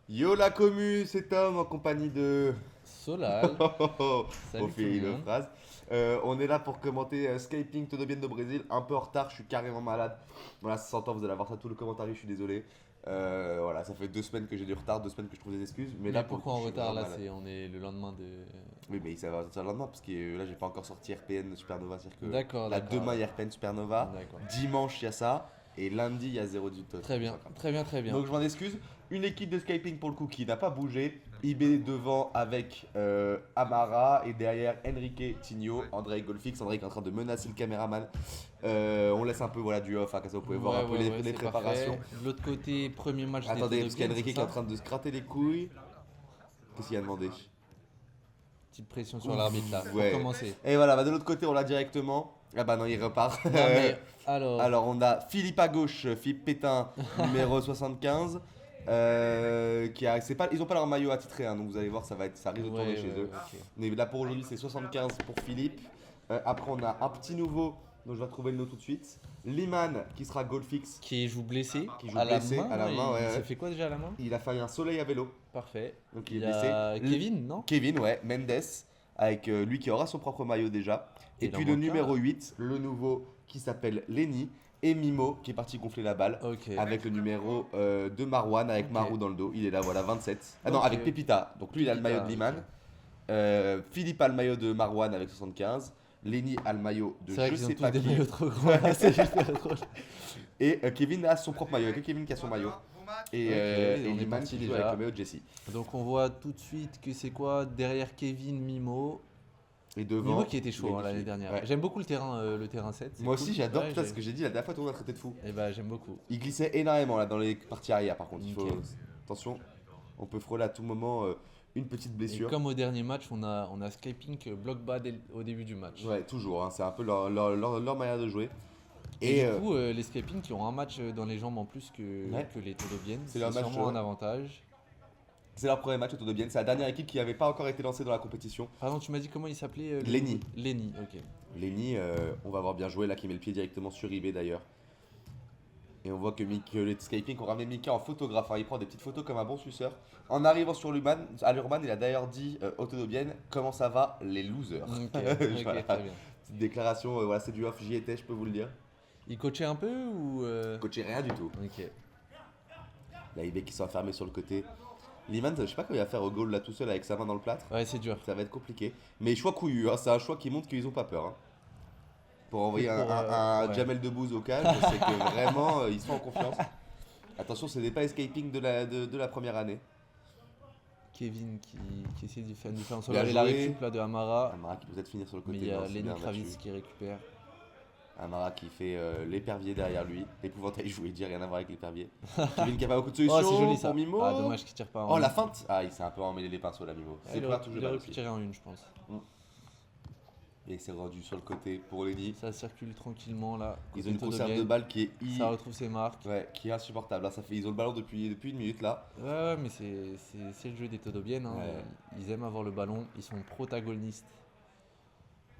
Yo la commu, c'est Tom en compagnie de... Solal, Au salut tout le fil de monde. phrase. On est là pour commenter Skyping Todo Bien do Brésil. Un peu en retard, je suis carrément malade. Voilà, ça s'entend, vous allez avoir ça tout le commentaire, je suis désolé. Voilà, ça fait 2 semaines que j'ai du retard, 2 semaines que je trouve des excuses. Mais Mais là, pour le coup, pourquoi je en suis retard vraiment là malade. on est le lendemain de. Oui, mais ça va sortir le lendemain parce que là, j'ai pas encore sorti RPN Supernova. C'est-à-dire que D'accord, là, d'accord, demain, il y a RPN Supernova. d'accord. Dimanche, il y a ça. Et lundi, il y a 0-18 Très bien, très bien, très bien. donc je m'en excuse. Une équipe de Skyping pour le coup qui n'a pas bougé. IB devant avec Amara et derrière Enrique Tigno, André Golfix. André qui est en train de menacer le caméraman. On laisse un peu voilà, du off, hein, comme ça vous pouvez voir Ouais, un peu ouais, ouais, les c'est préparations. parfait. De l'autre côté, premier match des Attendez, parce Todobiens, qu'Enrique c'est qui est en ça? train de se gratter les couilles. Qu'est-ce qu'il a demandé? Petite pression sur l'arbitre là, pour Ouais. commencer. Et voilà, bah, de l'autre côté on l'a directement. Ah bah non, il repart. Non mais alors, Alors on a Philippe à gauche, Philippe Pétain, numéro 75. C'est pas, ils ont pas leur maillot attitré, hein, donc vous allez voir, ça risque de ouais, tourner ouais, chez eux. ok. Mais là pour aujourd'hui c'est 75 pour Philippe. Après on a un petit nouveau, donc je vais retrouver le nom tout de suite. Liman qui sera Goldfix, Qui joue blessé qui joue à la blessé main, à la là, main. Ouais, il s'est ouais. fait quoi déjà à la main? Il a fait un soleil à vélo, Parfait. donc il est Il y blessé. a Kevin, non? Kevin, ouais, Mendes, avec lui qui aura son propre maillot déjà. Et Il en puis le manque un. numéro 8, le nouveau qui s'appelle Lenny. Et Mimo qui est parti gonfler la balle Ok. avec le numéro de Marwan avec Ok. Marou dans le dos. Il est là, voilà, 27. Ah non, Ok, avec ok. Pepita. Donc lui, il a le maillot de Pepita, Liman. ok. Philippe a le maillot de Marwan avec 75. Lenny a le maillot de C'est vrai je qu'ils ont sais tous pas des qui. maillots trop grands là, c'est hyper drôle. Et Kevin a son propre maillot. Il n'y a que Kevin qui a son maillot. Et, Ok, et on est Liman parti qui joue déjà. avec le maillot de Jesse. Donc on voit tout de suite que c'est quoi derrière Kevin, Mimo. Et devant. Mimo qui était chaud Lenny l'année qui- dernière. Ouais. J'aime beaucoup le terrain 7. c'est Moi cool. aussi, j'adore. Ouais, Putain, ce que j'ai dit la dernière fois, tout le monde a traité de fou. Et bah j'aime beaucoup. Il glissait énormément là dans les parties arrière par contre. Il faut... Ok. Attention, on peut frôler à tout moment une petite Et blessure. comme au dernier match, on a Skyping bloc bas au début du match. Ouais, toujours, hein, c'est un peu leur manière de jouer. Et Et du coup, les Skyping qui ont un match dans les jambes en plus Ouais. que les Todobiennes, C'est c'est leur match, sûrement ouais. un avantage. c'est leur premier match autour de Bienne. C'est la dernière équipe qui n'avait pas encore été lancée dans la compétition. Pardon, tu m'as dit comment il s'appelait Lenny. Lenny, ok. Lenny, on va avoir bien joué là, qui met le pied directement sur eBay d'ailleurs. Et on voit que les Skyping ont ramené Mika en photographe, hein. Il prend des petites photos comme un bon suceur. En arrivant sur l'Urban, à l'Urban, il a d'ailleurs dit Autodobienne, comment ça va les losers. Ok, ok, Voilà. très bien. Petite déclaration, voilà, c'est du off, j'y étais, je peux vous le dire. Il coachait un peu ou Coaché rien du tout. Ok. La eBay qui sont enfermés sur le côté. Liman, je sais pas comment il va faire au goal là tout seul avec sa main dans le plâtre. Ouais, c'est dur. Ça va être compliqué. Mais choix couillu, hein, c'est un choix qui montre qu'ils ont pas peur, hein. Pour envoyer un ouais. Jamel Debbouze au cage, c'est que vraiment ils sont en confiance. Attention, ce n'est pas escaping de la première année. Kevin qui essaie de faire une différence. Bien Et la joué. récup là de Amara. Amara qui peut peut-être finir sur le côté. Mais il y non, a c'est Lenny bien Kravitz battu. qui récupère. Amara qui fait l'épervier derrière lui. L'épouvantail, je voulais dire, rien à voir avec l'épervier. Kevin qui a pas beaucoup de Oh, solutions c'est joli ça. pour Mimo. Ah, dommage qu'il tire pas en Oh, la une. feinte. Ah, il s'est un peu emmêlé les pinceaux là, Mimo. Ah, C'est il pas aurait, toujours il mal aurait pu aussi. tirer en une, je pense. Et c'est rendu sur le côté pour Lenny. Ça circule tranquillement là. Ils côté ont une conserve de Todobienne. balle qui est Ça retrouve ses marques. ouais, qui est insupportable. Là, ça fait, ils ont le ballon depuis une minute là. Ouais, mais c'est le jeu des Todobiennes. Hein. Ouais. Ils aiment avoir le ballon. Ils sont protagonistes.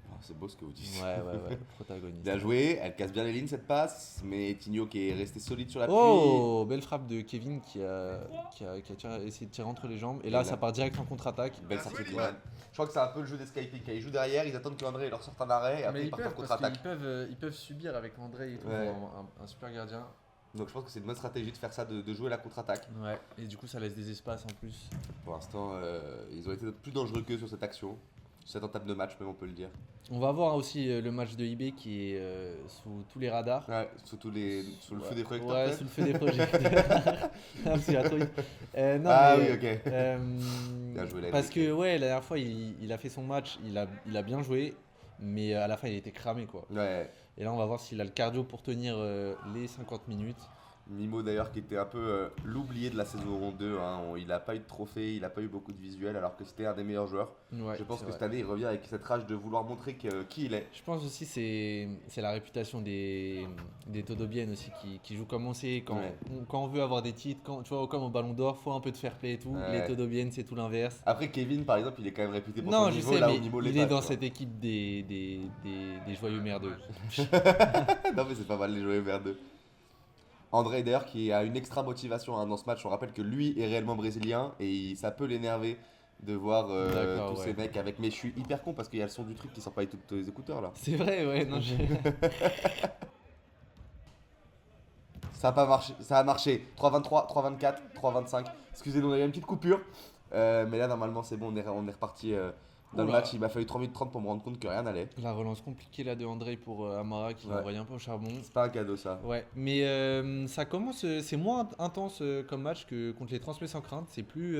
Oh, c'est beau ce que vous dites. Ouais, protagonistes. Bien joué, elle casse bien les lignes cette passe, mais Tigno qui est resté solide sur l'appui. Oh, belle frappe de Kevin qui a essayé de tirer entre les jambes. Et là, Et là- ça part direct en contre-attaque. Belle sortie de Liman. Je crois que c'est un peu le jeu des Skyping. Ils jouent derrière, ils attendent que André leur sorte un arrêt et après ils partent en contre-attaque. ils peuvent subir avec André et tout, Ouais. un super gardien. Donc je pense que c'est une bonne stratégie de faire ça, de jouer la contre-attaque. Ouais, et du coup, ça laisse des espaces en plus. Pour l'instant, ils ont été plus dangereux qu'eux sur cette action. Cette entame de match, même on peut le dire. On va voir aussi le match de IB qui est sous tous les radars. Ouais, sous le feu des projecteurs. Ouais, peut-être sous le feu des projecteurs. Ah, c'est la trouille. Non, Ah mais, oui, ok. Bien joué, là, parce Enrique. que ouais, la dernière fois, il a fait son match, il a bien joué, mais à la fin, il était cramé quoi. Ouais. Et là, on va voir s'il a le cardio pour tenir les 50 minutes. Mimo d'ailleurs qui était un peu l'oublié de la saison 2, hein. Il n'a pas eu de trophée, il n'a pas eu beaucoup de visuels alors que c'était un des meilleurs joueurs. Ouais, Je pense c'est que vrai. cette année il revient avec cette rage de vouloir montrer qui il est. Je pense aussi c'est la réputation des Todobiennes aussi qui jouent comme on sait quand, Ouais. quand on veut avoir des titres, quand, tu vois, comme au Ballon d'Or, faut un peu de fair play et tout. Ouais. Les Todobiennes, c'est tout l'inverse. Après Kevin par exemple il est quand même réputé pour Non, son je niveau sais, là mais où Mimo il l'est est pas, dans tu vois. cette équipe des joyeux merdeux. Non mais c'est pas mal les jouer vers deux. André d'ailleurs qui a une extra motivation hein, dans ce match. On rappelle que lui est réellement brésilien et ça peut l'énerver de voir D'accord, tous ouais. ces mecs avec. Mais je suis hyper con parce qu'il y a le son du truc qui sort pas avec tous les écouteurs là. C'est vrai, ouais, non, Ça a pas marché, ça a marché. 3,23, 3,24, 3,25. Excusez-nous, on a eu une petite coupure. Mais là normalement c'est bon, on est reparti dans le Oula. match. Il m'a fallu 3 minutes 30 pour me rendre compte que rien n'allait. La relance compliquée là de André pour Amara qui l'a Ouais. envoyé un peu au charbon. C'est pas un cadeau ça. Ouais, mais ça commence, c'est moins intense comme match que contre les Transmets sans crainte. C'est plus.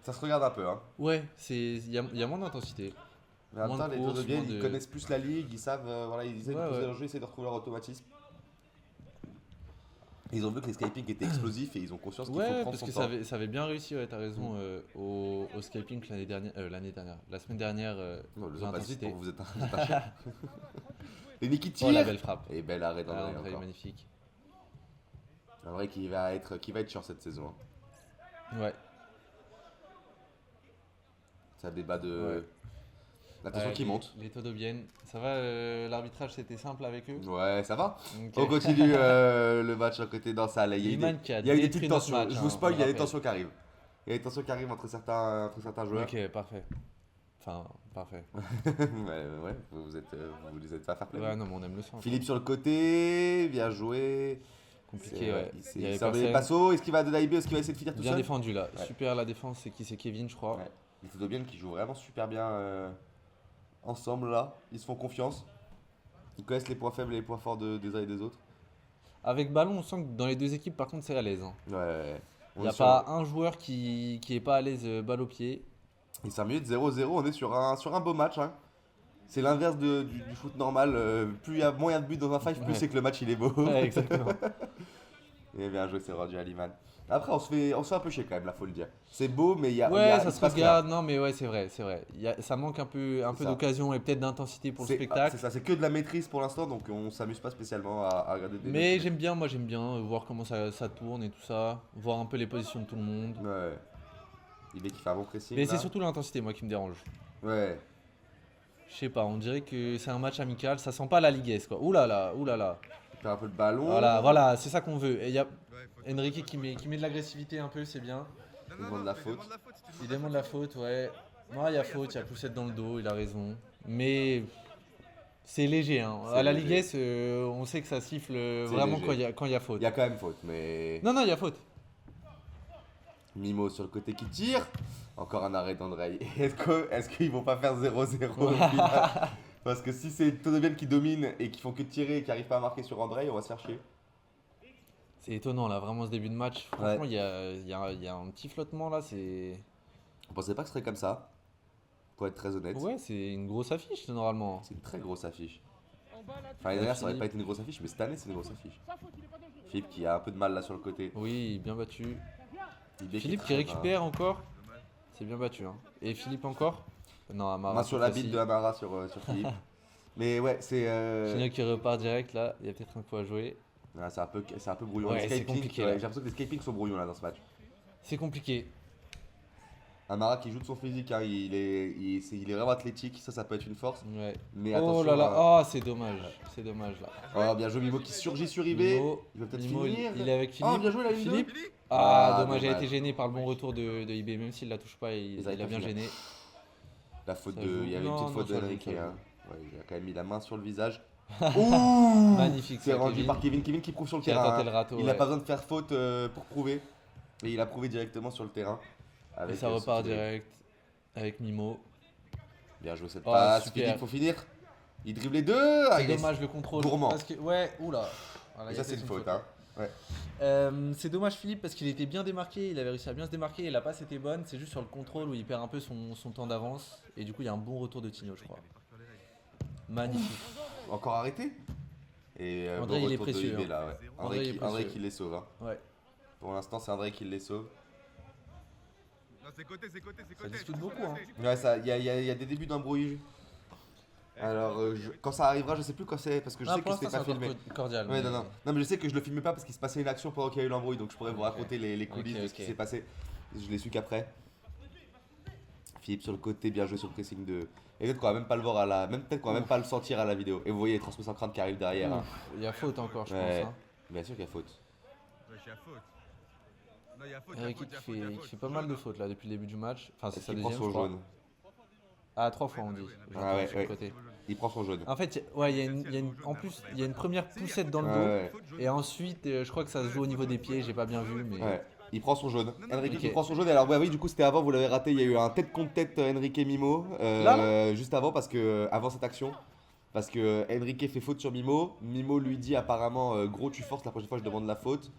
Ça se regarde un peu hein. Ouais, il y a moins d'intensité. Mais en même Moins temps, de les courses, Todobiens, moins ils de- connaissent plus la ligue, ils savent, voilà, ils essaient de Ouais, poser ouais. leur jeu, ils essaient de retrouver leur automatisme. Ils ont vu que les scalpings étaient explosifs et ils ont conscience qu'il faut Ouais, prendre parce son que temps. ça avait bien réussi, ouais, t'as raison, au scalping l'année dernière, la semaine dernière, Non, le l'intensité. pour vous êtes un chien. Et Niki Oh la tire. belle frappe. Et belle arrêt Ah, d'André André est encore. magnifique. Un vrai qui va être chiant cette saison. Hein. Ouais. Ça débat de. Ouais. L'attention qui monte. Les Todobiennes. Ça va, l'arbitrage c'était simple avec eux. Ouais, ça va. Ok. On continue le match à côté dans ça. Là, il y a eu Liman qui a il y a eu des détruit petites notre tensions. match, Je hein, vous spoil, on il y a des rappelle. tensions qui arrivent. Il y a des tensions qui arrivent entre certains joueurs. Ok, parfait. Enfin, parfait. Ouais, vous les êtes pas fair play. Ouais, non, mais on aime le sang. Philippe sur le côté, bien joué. Compliqué, ouais. Il avait s'est enlevé les personne. passos. Est-ce qu'il va de Daibé? Est-ce qu'il va essayer de finir tout Bien seul? défendu là. Ouais. Super la défense, c'est qui? C'est Kevin, je crois. Ouais. Les Todobiens qui jouent vraiment super bien ensemble là. Ils se font confiance. Ils connaissent les points faibles et les points forts des uns et des autres. Avec ballon, on sent que dans les deux équipes, par contre, c'est à l'aise. Hein. Ouais. Il n'y a pas un joueur qui est pas à l'aise balle au pied. Et 5 minutes 0-0, on est sur un beau match. Hein. C'est l'inverse du foot normal. Plus il y a moins de buts dans un five, plus Ouais. c'est que le match il est beau. Ouais, exactement. Et bien joué, c'est rendu à Liman. Après, on se fait un peu chier quand même, là, faut le dire. C'est beau, mais il y a. Ouais, ça il se passe regarde. Non, mais ouais, c'est vrai, c'est vrai. Ça manque un peu C'est ça. d'occasion et peut-être d'intensité pour le C'est spectacle. ça, c'est que de la maîtrise pour l'instant, donc on s'amuse pas spécialement à regarder des Mais mecs. moi j'aime bien voir comment ça tourne et tout ça, voir un peu les positions de tout le monde. Ouais. Il est qui fait un bon pressing. Mais là. c'est surtout l'intensité moi qui me dérange. Ouais. Je sais pas, on dirait que c'est un match amical, ça sent pas la liguesse quoi. Ouh là là, ouh là là. Il perd un peu le ballon. Voilà, c'est ça qu'on veut. Et il y a Enrique qui met de l'agressivité un peu, c'est bien. Il demande la faute. Il demande la faute, ouais. Non, il y a faute, il y a poussette dans le dos, il a raison. Mais c'est léger. Hein. C'est À la léger. liguesse, on sait que ça siffle vraiment léger. quand il y a faute. Il y a quand même faute, mais. Non, il y a faute. Mimo sur le côté qui tire. Encore un arrêt d'André. Est-ce qu'ils vont pas faire 0-0 au final? Parce que si c'est Todobian qui domine et qui font que tirer et qui n'arrivent pas à marquer sur André, on va se faire chier. C'est étonnant là, vraiment ce début de match. Franchement, il y a un petit flottement là. C'est On pensait pas que ce serait comme ça, pour être très honnête. ouais, c'est une grosse affiche normalement. C'est une très grosse affiche. Enfin, l'année dernière, ça aurait pas été une grosse affiche, mais cette année, c'est une grosse affiche. Philippe qui a un peu de mal là sur le côté. Oui, bien battu. Ibé Philippe qui très récupère encore. C'est bien battu. Hein. Et Philippe encore. Non, Amara. Main sur la facile. bite de Amara sur Philippe. Mais ouais, c'est. Gignac qui repart direct là. Il y a peut-être un coup à jouer. C'est un peu brouillon. Ouais, Les c'est scapings, compliqué, ouais, là. j'ai l'impression que les scapings sont brouillons là dans ce match. C'est compliqué. Amara qui joue de son physique, hein, il est vraiment athlétique, ça peut être une force. Ouais. Mais Oh attention. là là, à- oh c'est dommage. C'est dommage là. Oh, bien joué Mimo qui surgit sur Ibé. Mimo, Il va peut-être Mimo, finir. il est avec Philippe. Oh, bien joué la ligne Philippe. 2. Ah, Ah, dommage, il a dommage. été gêné par le bon retour de IB, même s'il la touche pas, Ils il arrivent a pas bien à finir. gêné. La faute Ça de. joue. Il y avait une Non, petite non, faute ça joue, d'Enrique. ça joue. Hein. Ouais, il a quand même mis la main sur le visage. Ouh Magnifique, C'est ça, rendu Kevin. par Kevin. Kevin qui prouve sur le Qui a terrain. tenté hein. le râteau, Il n'a ouais. pas besoin de faire faute pour prouver. Et il a prouvé directement sur le terrain. Et Avec, ça ce repart qu'il a eu. direct avec Mimo. Bien joué cette Oh, passe. super. Philippe, faut finir. Il dribble les deux. Ah, C'est il est- dommage le contrôle. gourmand. Parce que, ouais, oula. Voilà, Et il y ça, a c'est peut-être une faute. Hein. Ouais. C'est dommage Philippe parce qu'il était bien démarqué, il avait réussi à bien se démarquer et la passe était bonne. C'est juste sur le contrôle où il perd un peu son temps d'avance. Et du coup, il y a un bon retour de Tigno, je crois. Magnifique. Encore arrêté. Et André, bon il est retour de précieux, Ibé, hein. là, ouais. André, il est André précieux. qui les sauve. Hein. Ouais. Pour l'instant, c'est André qui les sauve. Non, c'est côté, c'est côté, c'est Ça côté. discute beaucoup, hein. Ouais, il y a des débuts d'embrouille. Alors, quand ça arrivera, je sais plus quand c'est, parce que je Ah, sais pour que c'était l'instant, pas c'est filmé. encore cordial. Ouais, mais- non, mais je sais que je le filmais pas parce qu'il se passait une action pendant qu'il y a eu l'embrouille, donc je pourrais vous raconter les coulisses Ok, de ce qui ok. s'est passé. Je l'ai su qu'après. Philippe sur le côté, bien joué sur le pressing de. Et peut-être qu'on va même pas le voir peut-être qu'on va même pas le sentir à la vidéo. Et vous voyez les transmissions sans crainte qui arrivent derrière. Hein. Il y a faute encore, je Ouais. pense. Hein. Bien sûr qu'il y a faute. wesh, y a faute. Non, y a faute, y a Enrique faute, y a faute, y a qui faute. fait pas mal de Jaune. fautes là depuis le début du match. Enfin, c'est sa Il prend deuxième, son je crois. jaune. Ah, 3 fois on dit. Ouais, J'entends Ah ouais, sur le ouais. côté. Il prend son jaune. En fait, ouais, en plus, il y a une première poussette dans le dos. Ouais, Et ensuite, je crois que ça se joue au niveau des pieds, j'ai pas bien vu, mais. ouais. Il prend son jaune. Enrique Ok. qui prend son jaune. Alors, ouais, oui, du coup, c'était avant, vous l'avez raté. Il y a eu un tête contre tête Enrique Mimo. Là juste avant, avant cette action. Parce que Enrique fait faute sur Mimo. Mimo lui dit apparemment gros, tu forces, la prochaine fois, je demande la faute.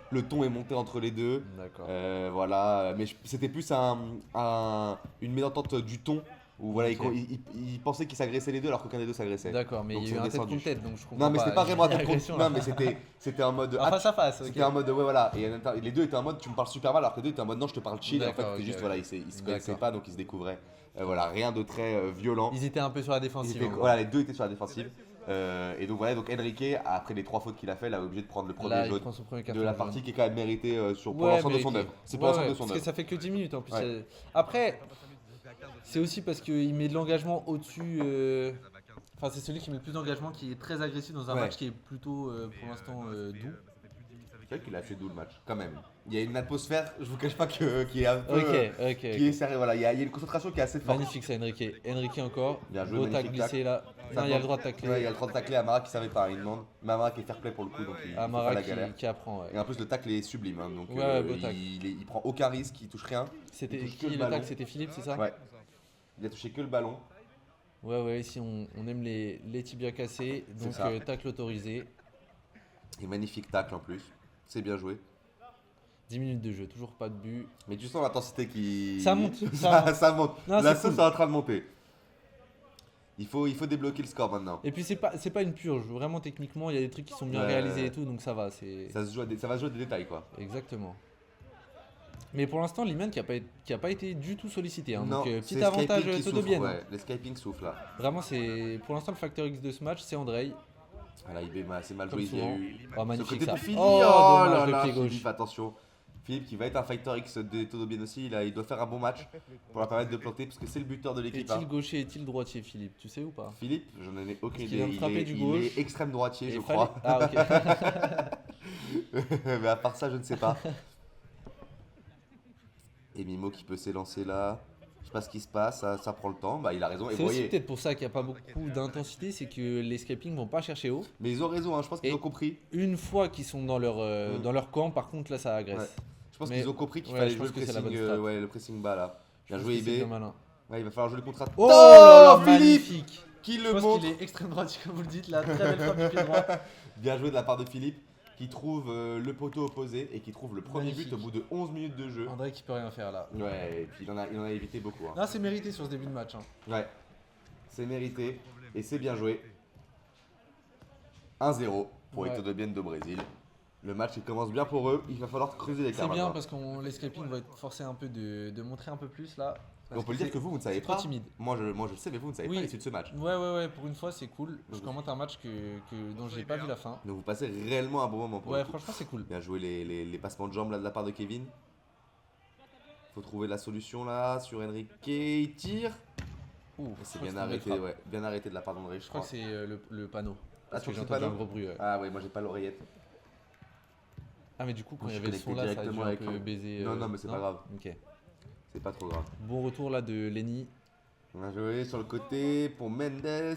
Le ton est monté entre les deux. D'accord. Voilà. Mais c'était plus une mésentente du ton. Où voilà, Ok. il pensait qu'ils s'agressaient les deux alors qu'aucun des deux s'agressait. D'accord, mais Donc, il y a eu c'est un tête redescendu. contre tête, donc je comprends Non, mais c'était pas vraiment un tête contre l'agression, Non, là. mais c'était en mode. En face à face, ok. C'était en mode, ouais, voilà. Et les deux étaient en mode, tu me parles super mal, alors que les deux étaient en mode, non, je te parle chill. Et en fait, D'accord, c'était ok, juste, ok. voilà, ils se connaissaient D'accord. pas, donc ils se découvraient. Voilà, rien de très violent. Ils étaient un peu sur la Ils défensive. étaient- en gros. voilà, les deux étaient sur la défensive. Et donc, voilà, donc Enrique, après les 3 fautes qu'il a fait, là, est obligé de prendre le premier Là, il jaune prend son premier de carton la jaune. partie qui est quand même méritée pour Ouais, l'ensemble de son mérité. œuvre. C'est pour Ouais, l'ensemble ouais, de son parce que œuvre. ça fait que 10 minutes en plus. Ouais. Après, c'est aussi parce qu'il met de l'engagement au-dessus. Enfin, c'est celui qui met le plus d'engagement, qui est très agressif dans un Ouais. match qui est plutôt, pour l'instant, doux. C'est vrai qu'il a fait doux le match, quand même. Il y a une atmosphère, je vous cache pas, qui est un peu. Ok. Qui est sérieux, voilà, il y a une concentration qui est assez forte. Magnifique ça, Enrique. Enrique encore. Bien joué, Beau tac magnifique glissé là. Ça Non, il y a demande- le droit de tacler. Ouais, il y a le droit de tacler Amara qui savait pas, il demande. Mais Amara qui est fair play pour le coup, donc il fait pas Amara la galère. qui apprend. Ouais. Et en plus, le tacle est sublime, hein, donc Ouais, beau tacle. il prend aucun risque, il touche rien. C'était Il touche que qui le le ballon. tac? C'était Philippe, c'est ça? Ouais. Il a touché que le ballon. Ouais, ici on aime les tibias cassés. Donc ça. tacle autorisé. Et magnifique tacle en plus. C'est bien joué. 10 minutes de jeu, toujours pas de but. Mais tu sens l'intensité qui. Ça monte, ça monte. Non, La c'est sauce cool. est en train de monter. Il faut débloquer le score maintenant. Et puis c'est pas une purge, vraiment techniquement il y a des trucs qui sont bien Ouais. réalisés et tout, donc ça va. C'est Ça va se jouer à des détails quoi. exactement. Mais pour l'instant, Liman qui a pas été du tout sollicité. Hein. Non, Donc c'est petit avantage Skyping qui souffre, Todobienne. ouais. Les Skyping soufflent là. Vraiment, c'est pour l'instant le facteur X de ce match, c'est Andrei. Voilà, il est assez mal Comme joué. Il y a souvent. eu. Oh, Ce magnifique côté ça. pour Philippe. Oh, Oh dommage, là le là, pied gauche. Philippe, attention. Philippe qui va être un fighter X de Todobienne aussi. Il doit faire un bon match pour leur permettre de planter parce que c'est le buteur de l'équipe. Est-il hein. gaucher, est-il droitier, Philippe? Tu sais ou pas? Philippe, je n'en ai aucune Parce qu'il vient idée. de frapper du gauche. Il est extrême droitier, Et je fallait- crois. Ah ok. Mais à part ça, je ne sais pas. Et Mimo qui peut s'élancer là. Je sais pas ce qui se passe, ça prend le temps. Bah, il a raison. Et C'est vous aussi voyez. peut-être pour ça qu'il n'y a pas beaucoup d'intensité, c'est que les scaping vont pas chercher haut. Mais ils ont raison, hein, je pense qu'ils Et- ont compris. Une fois qu'ils sont dans leur camp, par contre là ça agresse. Ouais. Je pense Mais- qu'ils ont compris qu'il ouais, fallait je jouer pense que c'est la bonne pressing, strat. ouais, le pressing bas là. Je Bien pense joué que c'est IB. bien malin. Ouais, il va falloir jouer le contrat. Oh là là, Philippe magnifique. Qui Je le pense montre qu'il est extrême droitier comme vous le dites là, très belle frappe du pied droit. Bien joué de la part de Philippe qui trouve le poteau opposé et qui trouve le premier Magnifique. but au bout de 11 minutes de jeu. André qui peut rien faire là. Ouais, et puis il en a évité beaucoup. hein. Non, c'est mérité sur ce début de match. Hein. Ouais, c'est mérité et c'est bien joué. 1-0 pour Ouais. les Todobienne de Brésil. Le match il commence bien pour eux, il va falloir creuser les C'est bien parce que les scaping vont être forcés un peu de montrer un peu plus là. On peut le dire que vous ne savez c'est trop pas. timide. Moi je le sais, mais vous ne savez Oui. pas l'issue de ce match. Ouais, pour une fois c'est cool. Je Donc- commente un match dont j'ai pas vu la fin. Donc vous passez réellement un bon moment pour Ouais, le coup. franchement c'est cool. Bien joué les passements de jambes là de la part de Kevin. Faut trouver la solution là sur Enrique. Il tire. Ouh, Et je c'est crois que bien une belle arrêté, frappe. ouais. Bien arrêté de la part d'André, je Je crois crois. que c'est le panneau. Parce tu que j'ai crois que c'est entendu un panneau gros bruit. Ouais. Ah ouais, moi j'ai pas l'oreillette. Ah mais du coup quand Moi, il y je avait le suis son là, ça a dû directement un avec peu le- baiser. Non, mais c'est pas grave. Ok. C'est pas trop grave. Bon retour là de Lenny. Bien joué sur le côté pour Mendes.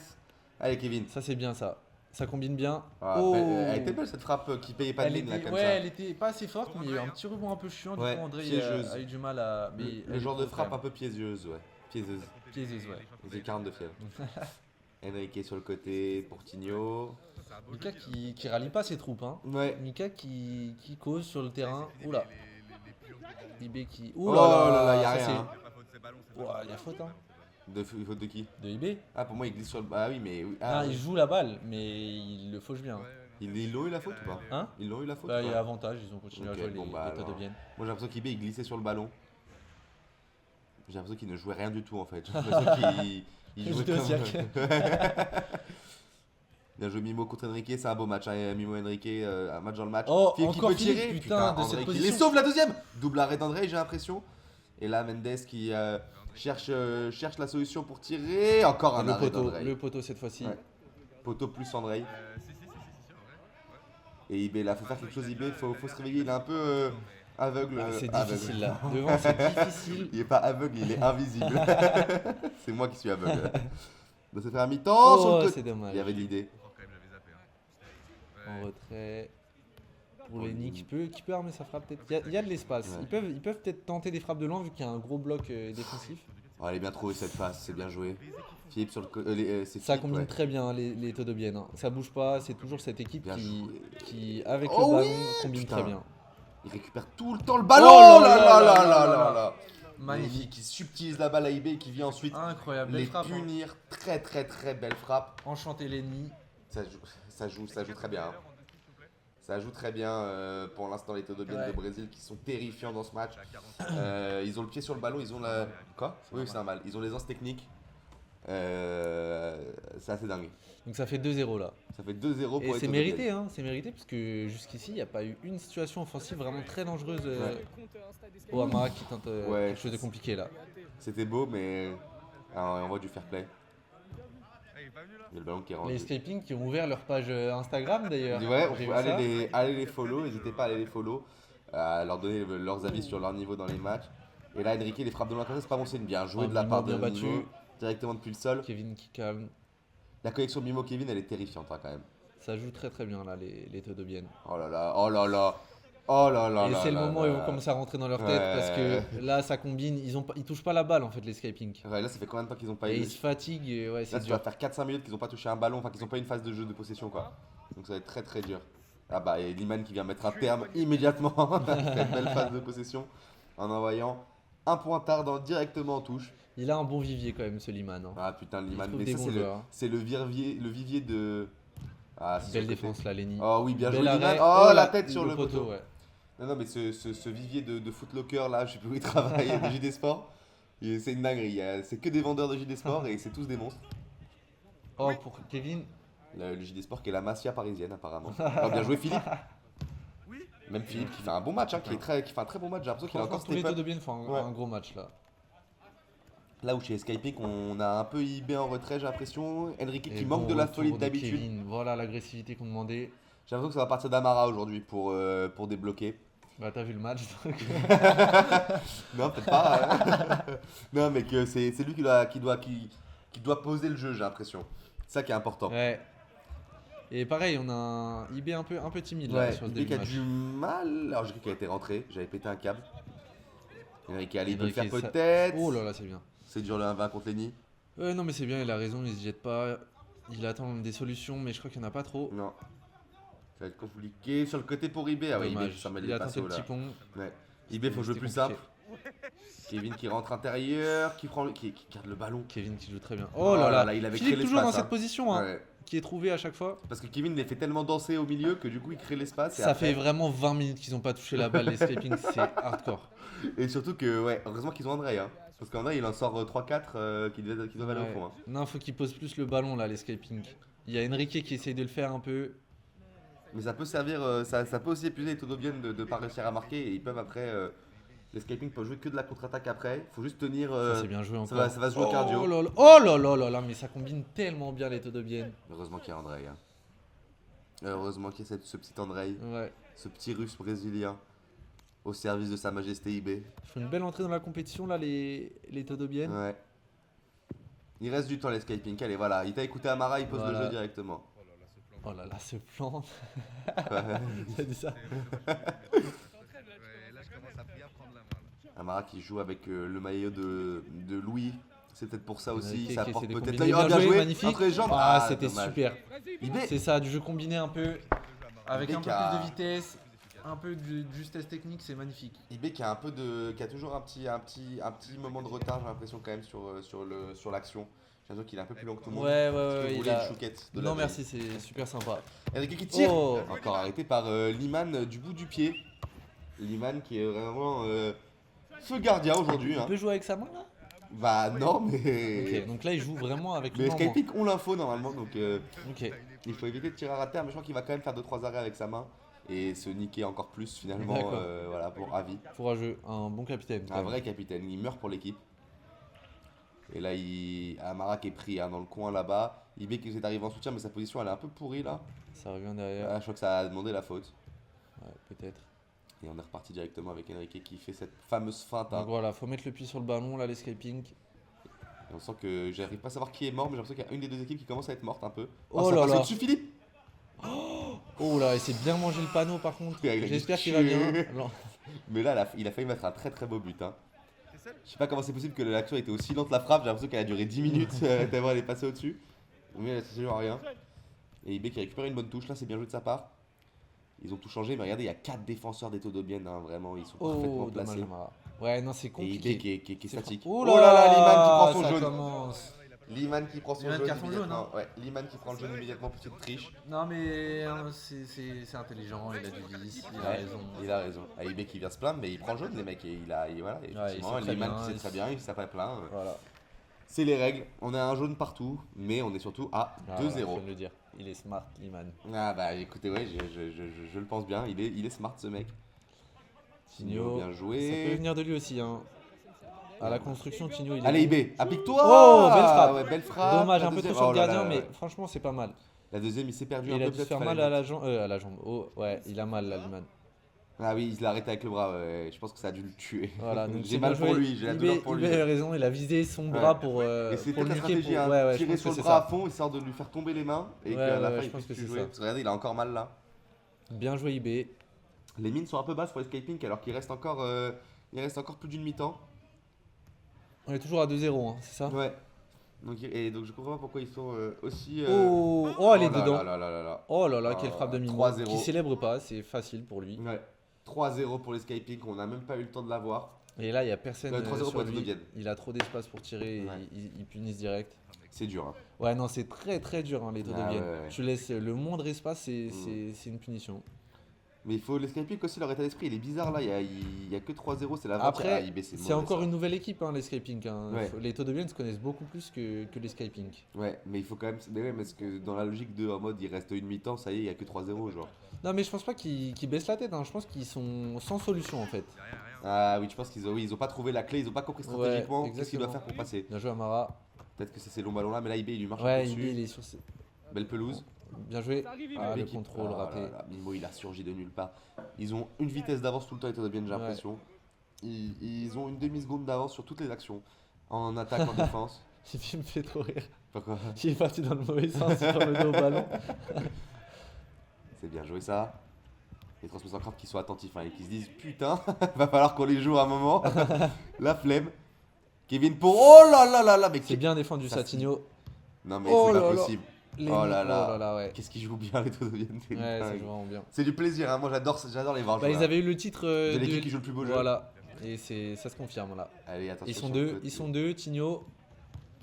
Allez Kevin. Ça c'est bien ça. Ça combine bien. Ah, Oh. elle était belle cette frappe qui payait pas de Elle ligne là était, comme ouais, ça. elle était pas assez forte, mais il y a eu un petit rebond un peu chiant. Du Ouais, coup, André piégeuse. a eu du mal à. mais Le elle genre est de frappe un incroyable. peu piégeuse, ouais. Piégeuse. Piégeuse, ouais. J'ai 42 fièvre. Enrique sur le côté pour Tigno. Mika qui rallie pas ses troupes. Hein. Ouais. Mika qui cause sur le terrain. Oula. IB qui. Oh là là, y a ça, rien. c'est- Ouah, y a faute, hein. Faute de qui? De IB. Ah, pour moi il glisse sur le. Ah oui, mais. Ah, Non, il joue la balle, mais il le fauche bien. ils l'ont eu la faute ou pas? Hein? Ils l'ont eu la faute Bah, ou il y pas? a avantage, ils ont continué Ok, à jouer bon, les bah, tas de alors. Vienne. Moi j'ai l'impression qu'IB il glissait sur le ballon. J'ai l'impression qu'il ne jouait rien du tout en fait. J'ai l'impression qu'il Il jouait jouait au comme. cirque. Bien joué Mimo contre Enrique, c'est un beau match. Hein, Mimo Enrique, un match dans le match. Oh, Philippe qui encore peut Philippe, tirer. putain, de André cette qui position. les sauve la deuxième. Double arrêt d'André, j'ai l'impression. Et là Mendes qui cherche la solution pour tirer. Encore un arrêt d'André. Le poteau cette fois-ci. Ouais. Poteau plus André. Si, en vrai. Et IB, là, faut faire quelque chose IB, faut se réveiller, il est un peu aveugle. Ah, c'est aveugle. difficile là. Devant, c'est difficile. Il est pas aveugle, il est invisible. C'est moi qui suis aveugle. Donc ça fait un mi-temps sur le Oh, côté. c'est dommage. Il y avait de l'idée. Encore quand même, j'avais zappé. Hein. En retrait. Pour Pour Lenny Lenny. qui peut armer sa frappe peut-être. Il y a de l'espace. Ouais. Ils peuvent peut-être tenter des frappes de loin vu qu'il y a un gros bloc défensif. Oh, elle est bien trouvée cette passe, c'est bien joué. Philippe sur le côté. C'est Ça Philippe, combine ouais. très bien hein, les Todobiennes. Hein. Ça bouge pas, c'est toujours cette équipe Bien joué. qui avec Oh le ballon, oui, combine putain. très bien. Il récupère tout le temps le ballon. Oh là là là là là là là là là là. là. Magnifique. Lenny qui subtilise la balle à IB et qui vient ensuite Incroyable. les Belle frappe. Hein. punir. Très très très belle frappe. Enchanté Lenny. Ça joue très bien. Hein. Ça joue très bien pour l'instant les Todobiennes Ouais. de Brésil qui sont terrifiants dans ce match. À 40. Ils ont le pied sur le ballon, ils ont la. Quoi? Oui, c'est normal. Ils ont les anses techniques. C'est assez dingue. Donc ça fait 2-0 là. Ça fait 2-0 pour Et les c'est Todobiennes. mérité, hein, c'est mérité parce que jusqu'ici il n'y a pas eu une situation offensive vraiment très dangereuse au Amara qui tente Ouais. quelque chose de compliqué là. C'était beau, mais on voit du fair play. Ah, il est pas venu là Il y a le ballon qui est rentré. Les Escaping qui ont ouvert leur page Instagram d'ailleurs. Ouais, J'ai vu allez ça. les follow, n'hésitez pas à aller les follow, à leur donner leurs avis sur leur niveau dans les matchs. Et là, Enrique, les frappes de loin, c'est pas bon signe, bien joué de la Mimo part de bien battu. Mimo, directement depuis le sol. Kevin qui calme. La connexion Mimo-Kevin, elle est terrifiante hein, quand même. Ça joue très très bien là les Todobiennes. Oh là là, oh là là, oh là là Et là c'est le là moment où là. ils vont commencer à rentrer dans leur tête Ouais. parce que là ça combine, ils touchent pas la balle en fait les Escaping. Ouais, là, ça fait combien de temps qu'ils ont pas Et eu. ils se fatiguent, et ouais Là, c'est tu dur. vas faire 4-5 minutes qu'ils ont pas touché un ballon, enfin qu'ils ont pas eu une phase de jeu de possession quoi. Donc ça va être très très dur. Ah bah, et Liman qui vient mettre un terme immédiatement à cette belle phase de possession en envoyant un pointard directement en touche. Il a un bon vivier quand même ce Liman. Hein. Ah putain, Il Liman, trouve mais des ça bons c'est joueurs, hein. le vivier de. Ah, c'est Belle sur le côté. défense là Lenny. Oh oui, bien joué Bel Liman. arrêt. Oh, la là, tête sur le poteau. ouais. Non, non, mais ce vivier de Footlocker là, je sais plus où il travaille, de JD Sport, c'est une dinguerie. C'est que des vendeurs de JD Sport et c'est tous des monstres. Oh pour Kevin. Le JD Sport qui est la Masia parisienne apparemment. Oh, bien joué Philippe. Oui. Même Philippe qui fait un bon match, hein, qui fait un très bon match. J'ai l'impression qu'il a Franchement, encore tous les step up. Todobiennes font Ouais. un gros match là. Là où chez Skypic, on a un peu IB en retrait, j'ai l'impression. Enrique Et qui bon manque de la retour folie de d'habitude. Kevin. Voilà l'agressivité qu'on demandait. J'ai l'impression que ça va partir d'Amara aujourd'hui pour débloquer. Bah t'as vu le match donc. Non, peut-être pas. Non, mais que c'est lui qui doit poser le jeu, j'ai l'impression. C'est ça qui est important. Ouais. Et pareil, on a un IB un peu timide là Ouais, sur le IB début qui a de match. du mal. Alors, j'ai cru qu'il a été rentré, j'avais pété un câble. Enrique allait le Enrique, faire ça- peut-être. Oh là là, c'est bien. C'est dur le 1-20 contre Lenny. Non mais c'est bien, il a raison, il se jette pas. Il attend des solutions, mais je crois qu'il n'y en a pas trop. Non. Ça va être compliqué. Sur le côté pour IB, ah ouais, IB, Dommage. ça m'a Il a tenté passé le là. petit pont. Ouais. IB, faut jouer C'était plus compliqué. simple. Kevin qui rentre intérieur, qui garde le ballon. Kevin qui joue très bien. Oh là là, il avait Philippe créé toujours dans l'espace, cette hein. position, hein, Ouais. qui est trouvé à chaque fois. Parce que Kevin les fait tellement danser au milieu que du coup il crée l'espace. et Ça après- fait vraiment 20 minutes qu'ils n'ont pas touché la balle, les Scaping, c'est hardcore. Et surtout que, ouais, heureusement qu'ils ont André. Hein. Parce qu'André il en sort 3-4 qui doivent aller Ouais. au fond. Hein. Non, faut qu'ils posent plus le ballon là, les Scaping. Il y a Enrique qui essaye de le faire un peu. Mais ça peut servir, ça peut aussi épuiser les Todobiennes de pas réussir à marquer. Et ils peuvent après. Les Skyping peuvent jouer que de la contre-attaque après. Faut juste tenir. Ça c'est bien joué encore. ça va se jouer au cardio. Oh là là là là, mais ça combine tellement bien les Todobiennes. Heureusement qu'il y a André. Hein. Heureusement qu'il y a ce petit André, Ouais. ce petit russe brésilien. Au service de sa majesté IB. Ils font une belle entrée dans la compétition là, les Todobiennes. Ouais. Il reste du temps les Skyping. Allez, voilà. Il t'a écouté Amara, il pose Voilà. le jeu directement. Oh là là, ce plan. Oh là là, ce plan. T'as dit ça. Ouais, là, je commence à bien prendre la main. Là. Amara qui joue avec le maillot de Louis. C'est peut-être pour ça aussi. Enrique Ça qui apporte essaie de peut-être combiner. là. Bien joué, joué. magnifique. Entre les jambes. Ah, c'était dommage. super. IB. C'est ça, du jeu combiné un peu, avec IB un peu qui a- plus de vitesse, un peu de justesse technique, c'est magnifique. IB qui a qui a toujours un petit moment de retard, j'ai l'impression quand même sur l'action. J'ai l'impression qu'il est un peu plus lent que tout le monde. Ouais, ouais, Parce ouais. qu'il il voulait a- une chouquette de Non, la merci, c'est super sympa. veille. Enrique qui tire. Oh. Encore arrêté par Liman du bout du pied. Liman qui est vraiment feu gardien aujourd'hui. Il Hein. peut jouer avec sa main là? Bah non mais. Ok, donc là il joue vraiment avec le Mais main. Skypick ont l'info normalement donc Ok. il faut éviter de tirer à terre mais je crois qu'il va quand même faire 2-3 arrêts avec sa main et se niquer encore plus finalement D'accord. voilà pour avis. Courageux, un bon capitaine. quand Un même. vrai capitaine, il meurt pour l'équipe. Et là Amara qui est pris hein, dans le coin là-bas. IB qui est arrivé en soutien, mais sa position elle est un peu pourrie là. Ça revient derrière. Ah, je crois que ça a demandé la faute. Ouais, peut-être. Et on est reparti directement avec Enrique qui fait cette fameuse feinte. Donc voilà, faut mettre le pied sur le ballon, là, l'escaping. Et on sent que j'arrive pas à savoir qui est mort, mais j'ai l'impression qu'il y a une des deux équipes qui commence à être morte un peu. Oh ça là passe là. au-dessus, Philippe. Oh là, il s'est bien mangé le panneau par contre. Il a J'espère dit qu'il va bien. chier. Alors, Mais là, il a failli mettre un très très beau but. Hein. T'es seul Je sais pas comment c'est possible que l'action était aussi lente la frappe, j'ai l'impression qu'elle a duré 10 minutes tellement elle est passée au-dessus. Mais c'est toujours rien. Et IB qui récupère une bonne touche, là c'est bien joué de sa part. Ils ont tout changé, mais regardez, il y a 4 défenseurs des Todobiennes, hein, vraiment, ils sont parfaitement oh, dommage placés. Amara. Ouais, non, c'est Et compliqué. IB qui est C'est statique. Oh Oh là là, Liman qui prend son ça jaune. commence. Liman qui prend son Liman jaune carton jaune, immédiatement. hein. Ouais, Liman qui prend le jaune immédiatement, petite triche. Non, mais c'est intelligent, il a du vice, il a Ouais, raison. il a raison. Ah, IB qui vient se plaindre, mais il prend jaune les mecs. Et voilà, effectivement, sait très Liman bien, qui sait il très sait- bien, il s'est pas plaint. Voilà. C'est les règles, on a un jaune partout, mais on est surtout à Ah, 2-0. voilà, faut le dire. Il est smart, Liman. Ah bah écoutez, ouais, je le pense bien, il est smart ce mec. Tigno, bien ça peut joué. venir de lui aussi. Hein. À la construction, Tigno, il est Allez bon. IB, applique-toi. Oh, belle frappe. Ouais, belle frappe. Dommage, La un peu trop deuxième- sur le oh là gardien, là mais là. franchement, c'est pas mal. La deuxième, il s'est perdu Et un il a peu dû peut-être. faire fallait mal à mettre- la jambe. À la jambe. Oh, ouais, il a mal là, Liman. Ah oui, il l'a arrêté avec le bras, ouais. Je pense que ça a dû le tuer. Voilà, donc J'ai c'est mal bien pour joué. lui, j'ai la IB douleur pour lui. a raison, il a visé son bras Ouais. pour, Et c'est pour peut-être le la niquer. stratégie, hein. Ouais, ouais, je Tirer pense sur que le c'est bras à ça. fond, histoire de lui faire tomber les mains. Et Ouais, qu'à la ouais, fin, je il pense puisse que plus c'est jouer. ça. Parce que regardez, il a encore mal là. Bien joué, IB. Les mines sont un peu basses pour l'escaping alors qu'il reste encore, il reste encore plus d'une mi-temps. On est toujours à 2-0, hein, c'est ça Ouais. Donc je comprends pas pourquoi ils sont aussi. Oh, elle est là dedans. là là là là là. Oh là là, quelle frappe de Mimo. 3-0. Qui célèbre pas, c'est facile pour lui. Ouais. 3-0 pour l'escaping, on n'a même pas eu le temps de l'avoir. Et là, il n'y a personne 3-0 sur pour les lui. Todobiennes. Il a trop d'espace pour tirer et Ouais. il punisse direct. C'est dur. Hein. Ouais, non, c'est très très dur, hein, les Todobiennes. Ah ouais, ouais. Tu laisses le moindre espace, Mm. c'est une punition. Mais il faut l'escaping aussi, leur état d'esprit, il est bizarre là, il y a que 3-0, c'est la Après, IB, c'est mauvais, encore ça. une nouvelle équipe, hein, l'escaping. Hein. Ouais. Les Todobiennes se connaissent beaucoup plus que l'escaping. Ouais, mais il faut quand même. Mais ouais, parce que dans la logique de en mode il reste une mi-temps, ça y est, il y a que 3-0, genre. Non, mais je pense pas qu'ils baissent la tête. Hein. Je pense qu'ils sont sans solution en fait. Derrière, rien. Ah oui, je pense ils ont pas trouvé la clé, ils ont pas compris stratégiquement Ouais, qu'est-ce qu'ils doivent exactement. faire pour passer. Bien joué, Amara. Peut-être que c'est ces longs ballons là, mais là IB il lui marche un Ouais, peu IB, dessus. il est sur ses... Belle pelouse. Bien joué. Ah, le L'équipe- contrôle oh là raté. là, Mimo il a surgi de nulle part. Ils ont une vitesse d'avance tout le temps, ils bien j'ai Ouais. l'impression. Ils ont une demi-seconde d'avance sur toutes les actions. En attaque, en défense. Il me fait trop rire. Pourquoi Il est parti dans le mauvais sens sur le dos au ballon. C'est bien joué ça. Les transmetteurs craft qui sont attentifs hein, et qui se disent putain, va falloir qu'on les joue à un moment. La flemme. Kevin pour. Oh là là là là, mais C'est bien défendu, Ça, Satinho. Non mais Oh c'est là pas là. possible. Les- Oh là là. ouais. Qu'est-ce qu'ils jouent bien les Todoviennes. Ouais, ça joue vraiment bien. C'est du plaisir, hein. Moi j'adore les voir Bah, jouer. ils avaient eu le titre De l'équipe qui joue le plus beau jeu. Voilà. Et ça se confirme là. Allez, attention. Ils sont sur deux, le côté. ils sont deux, Tigno.